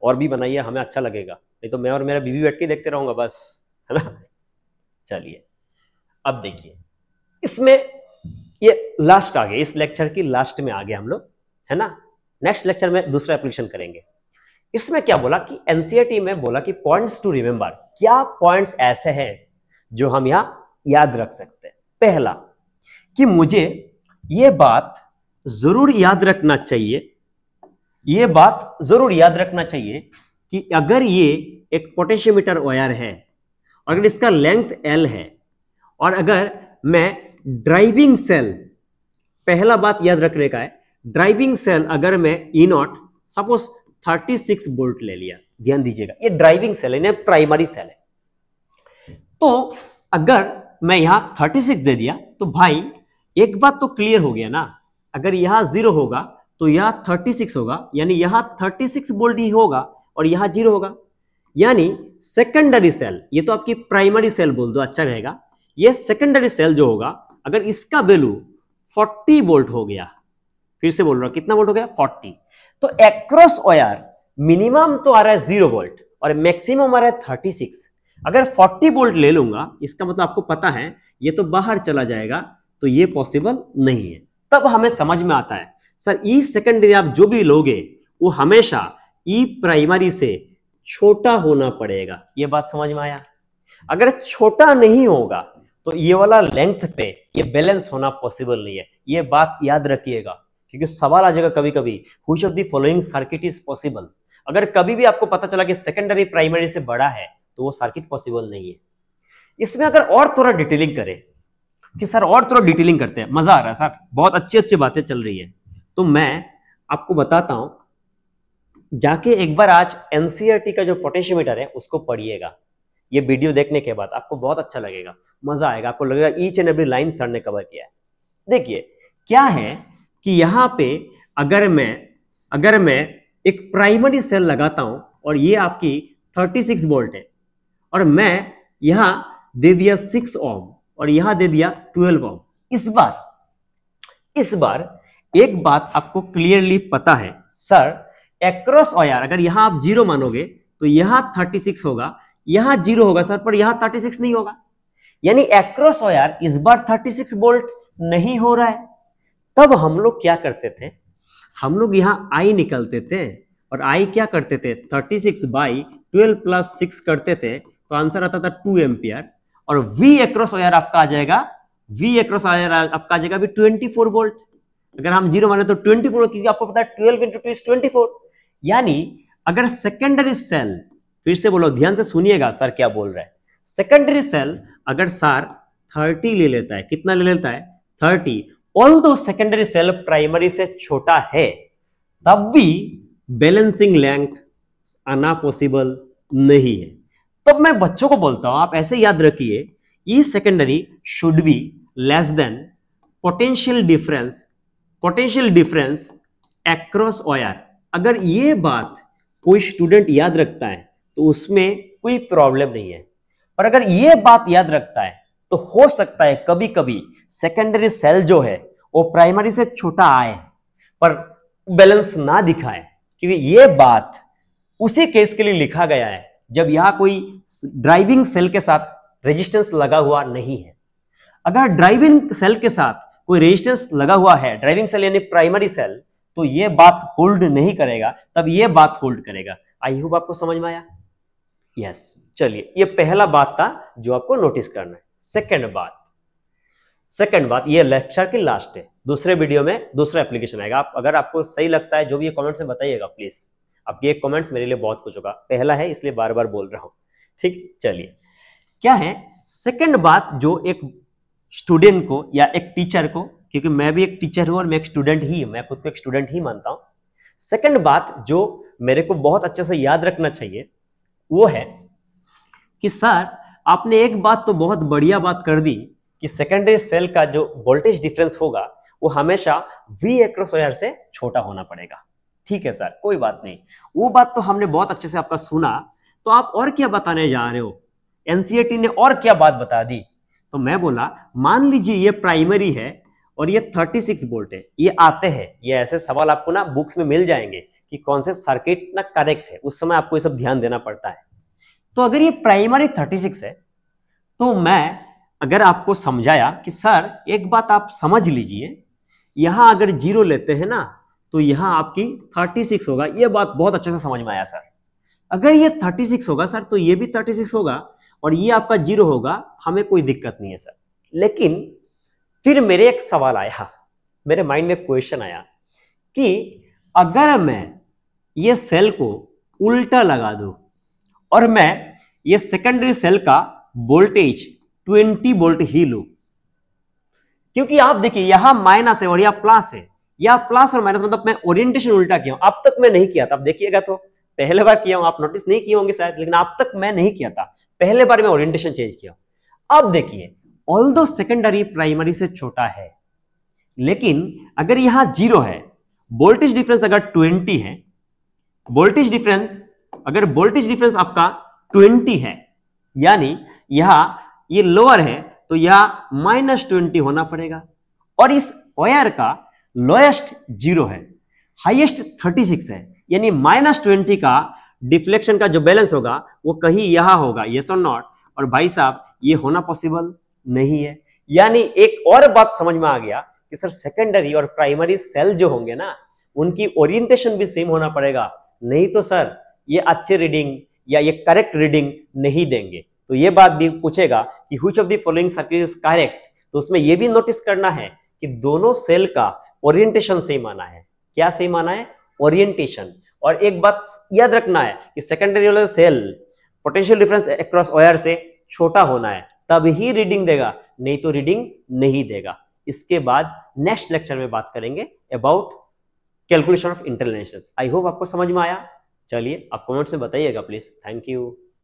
और भी बनाइए, हमें अच्छा लगेगा, नहीं तो मैं और मेरा बीवी बैठ के देखते रहूंगा बस, है ना। चलिए अब देखिए, इसमें ये लास्ट आ गया, इस लेक्चर की लास्ट में आ गया हम लोग, है ना। नेक्स्ट लेक्चर में दूसरा एप्लीकेशन करेंगे। इसमें क्या बोला कि एनसीईआरटी में बोला कि पॉइंट्स टू रिमेंबर, क्या पॉइंट्स ऐसे हैं जो हम यहां याद रख सकते हैं। पहला कि मुझे ये बात जरूर याद रखना चाहिए, ये बात जरूर याद रखना चाहिए कि अगर ये एक पोटेंशियोमीटर वायर है, अगर इसका लेंथ L है, और अगर मैं ड्राइविंग सेल, पहला बात याद रखने का है, ड्राइविंग सेल अगर मैं E0 सपोज 36 वोल्ट ले लिया, ध्यान दीजिएगा ये ड्राइविंग सेल है, प्राइमरी सेल है, तो अगर मैं यहां 36 दे दिया तो भाई एक बात तो क्लियर हो गया ना, अगर यहां 0 होगा तो यहां 36 होगा, यानी यहां 36 वोल्ट ही होगा और यहां 0 होगा, यानी सेकेंडरी सेल, ये तो आपकी प्राइमरी सेल बोल दो अच्छा रहेगा, ये सेकेंडरी सेल जो होगा अगर इसका वैल्यू 40 वोल्ट हो गया, फिर से बोल रहा हूं कितना वोल्ट हो गया 40, तो एक्रॉस वायर मिनिमम तो आ रहा है 0 वोल्ट और मैक्सिमम आ रहा है 36। अगर 40 वोल्ट ले लूंगा इसका मतलब आपको पता है ये तो बाहर चला जाएगा, तो ये पॉसिबल नहीं है। तब हमें समझ में आता है सर ई सेकेंडरी आप जो भी लोगे वो हमेशा ई प्राइमरी से छोटा होना पड़ेगा, ये बात समझ में आया। अगर छोटा नहीं होगा तो ये वाला लेंथ पे ये बैलेंस होना पॉसिबल नहीं है, ये बात याद रखिएगा, क्योंकि सवाल आ जाएगा कभी कभी, which of the following circuit is possible. अगर कभी भी आपको पता चला कि सेकेंडरी प्राइमरी से बड़ा है तो वो सर्किट पॉसिबल नहीं है। इसमें अगर और थोड़ा डिटेलिंग करें कि सर और थोड़ा डिटेलिंग करते हैं, मजा आ रहा है सर, बहुत अच्छी अच्छी बातें चल रही है, तो मैं आपको बताता हूं, जाके एक बार आज एनसीईआरटी का जो पोटेंशियोमीटर है उसको पढ़िएगा, ये वीडियो देखने के बाद आपको बहुत अच्छा लगेगा, मजा आएगा, आपको लगेगा each and every line sir ने कवर किया है। देखिए क्या है कि यहां पे अगर मैं एक प्राइमरी सेल लगाता हूं और ये आपकी 36 वोल्ट है, और मैं यहां दे दिया 6 ओम और यहां दे दिया 12 ओम, इस बार एक बात आपको क्लियरली पता है सर, एक्रॉस वायर अगर यहां आप 0 मानोगे तो यहां 36 होगा, यहां 0 होगा सर, पर यहां 36 नहीं होगा, यानी एक्रॉस वायर इस बार 36 वोल्ट नहीं हो रहा है। तब हम लोग क्या करते थे, हम लोग यहां I निकलते थे और I क्या करते थे 36 बाई 12 प्लस 6 करते थे, तो आंसर आता था 2 एम्पियर, और V एक्रॉस वायर आपका आ जाएगा, V एक्रॉस वायर आपका आ जाएगा भी 24 वोल्ट। अगर हम 0 माने तो 24, क्योंकि आपको पता है 12 इंटू 2 इज 24, यानी अगर सेकेंडरी सेल, फिर से बोलो ध्यान से सुनिएगा सर क्या बोल रहा है, सेकेंडरी सेल अगर सर 30 ले लेता है, कितना ले लेता है 30, ऑल्दो सेकेंडरी सेल प्राइमरी से छोटा है, तब भी बैलेंसिंग लेंथ आना पॉसिबल नहीं है। तब मैं बच्चों को बोलता हूं आप ऐसे याद रखिए, E secondary should be less than potential difference across wire. अगर ये बात कोई स्टूडेंट याद रखता है तो उसमें कोई प्रॉब्लम नहीं है, पर अगर ये बात याद रखता है तो हो सकता है कभी कभी सेकेंडरी सेल जो है वो प्राइमरी से छोटा आए पर बैलेंस ना दिखाए, क्योंकि ये बात उसी केस के लिए लिखा गया है जब यहां कोई ड्राइविंग सेल के साथ रेजिस्टेंस लगा हुआ नहीं है। अगर ड्राइविंग सेल के साथ कोई रेजिस्टेंस लगा हुआ है, ड्राइविंग सेल यानी प्राइमरी सेल, तो ये बात होल्ड नहीं करेगा, तब ये बात होल्ड करेगा। आई होप आपको समझ में आया। यस, चलिए ये पहला बात था जो आपको नोटिस करना है। सेकंड बात ये लेक्चर की लास्ट है, दूसरे वीडियो में दूसरा एप्लीकेशन आएगा। आप अगर आपको सही लगता है जो भी ये कमेंट्स में बताइएगा प्लीज, आपके ये कमेंट्स मेरे लिए बहुत कुछ होगा, पहला है इसलिए बार बार बोल रहा हूं, ठीक। चलिए क्या है सेकंड बात जो एक स्टूडेंट को या एक टीचर को, क्योंकि मैं भी एक टीचर हूं और मैं एक स्टूडेंट ही, मैं खुद को एक स्टूडेंट ही मानता हूं, सेकंड बात जो मेरे को बहुत अच्छे से याद रखना चाहिए वो है कि सर आपने एक बात तो बहुत बढ़िया बात कर दी कि सेकेंडरी सेल का जो वोल्टेज डिफरेंस होगा वो हमेशा V अक्रॉस वायर से छोटा होना पड़ेगा। ठीक है सर, कोई बात नहीं, वो बात तो हमने बहुत अच्छे से आपका सुना, तो आप और क्या बताने जा रहे हो, एनसीईआरटी ने और क्या बात बता दी। तो मैं बोला मान लीजिए ये प्राइमरी है और ये 36 वोल्ट है, ये आते हैं, ये ऐसे सवाल आपको ना बुक्स में मिल जाएंगे कि कौन से सर्किट ना करेक्ट है, उस समय आपको ये सब ध्यान देना पड़ता है। तो अगर ये प्राइमरी 36 है तो मैं अगर आपको समझाया कि सर एक बात आप समझ लीजिए, यहां अगर 0 लेते हैं ना तो यहां आपकी 36 होगा, ये बात बहुत अच्छे से समझ में आया सर। अगर ये 36 होगा सर तो ये भी 36 होगा और ये आपका 0 होगा, हमें कोई दिक्कत नहीं है सर। लेकिन फिर मेरे एक सवाल आया, मेरे माइंड में क्वेश्चन आया कि अगर मैं ये सेल को उल्टा लगा दूं और मैं ये सेकेंडरी सेल का वोल्टेज 20 वोल्ट ही लूं, क्योंकि आप देखिए यहां माइनस है और यहां प्लस है, या प्लस और माइनस मतलब मैं ओरिएंटेशन उल्टा किया हूं। अब तक मैं नहीं किया था, अब देखिएगा तो पहले बार किया हूं, आप नोटिस नहीं किए होंगे शायद, लेकिन अब तक मैं नहीं किया था, पहले बार मैं ओरिएंटेशन चेंज किया। अब देखिए ऑल्दो सेकेंडरी प्राइमरी से छोटा है, लेकिन अगर यहां 0 है, वोल्टेज डिफरेंस अगर 20 है, वोल्टेज डिफरेंस अगर वोल्टेज डिफरेंस आपका 20 है, यानी यहां ये लोअर है तो यहां -20 होना पड़ेगा, और इस वायर का लोएस्ट 0 है, हाईएस्ट 36 है, यानी -20 का डिफ्लेक्शन का जो बैलेंस होगा वो कहीं यहां होगा, यस और नॉट। और भाई साहब ये होना पॉसिबल नहीं है, यानी एक और बात समझ में आ गया कि सर सेकेंडरी और प्राइमरी सेल जो होंगे ना उनकी ओरिएंटेशन भी सेम होना पड़ेगा, नहीं तो सर ये अच्छे रीडिंग या ये करेक्ट रीडिंग नहीं देंगे। तो ये बात भी पूछेगा कि which of the following circuit is correct, तो उसमें ये भी नोटिस करना है कि दोनों सेल का ओरिएंटेशन सेम आना है। क्या सेम आना है? ओरिएंटेशन। और एक बात याद रखना है कि सेकेंडरी वाला cell potential difference across wire से छोटा होना है, तब ही रीडिंग देगा, नहीं तो रीडिंग नहीं देगा। इसके बाद नेक्स्ट लेक्चर में बात करेंगे about calculation of internal resistance. I hope आपको समझ में आया। चलिए आप कमेंट्स में बताइएगा प्लीज। Thank you.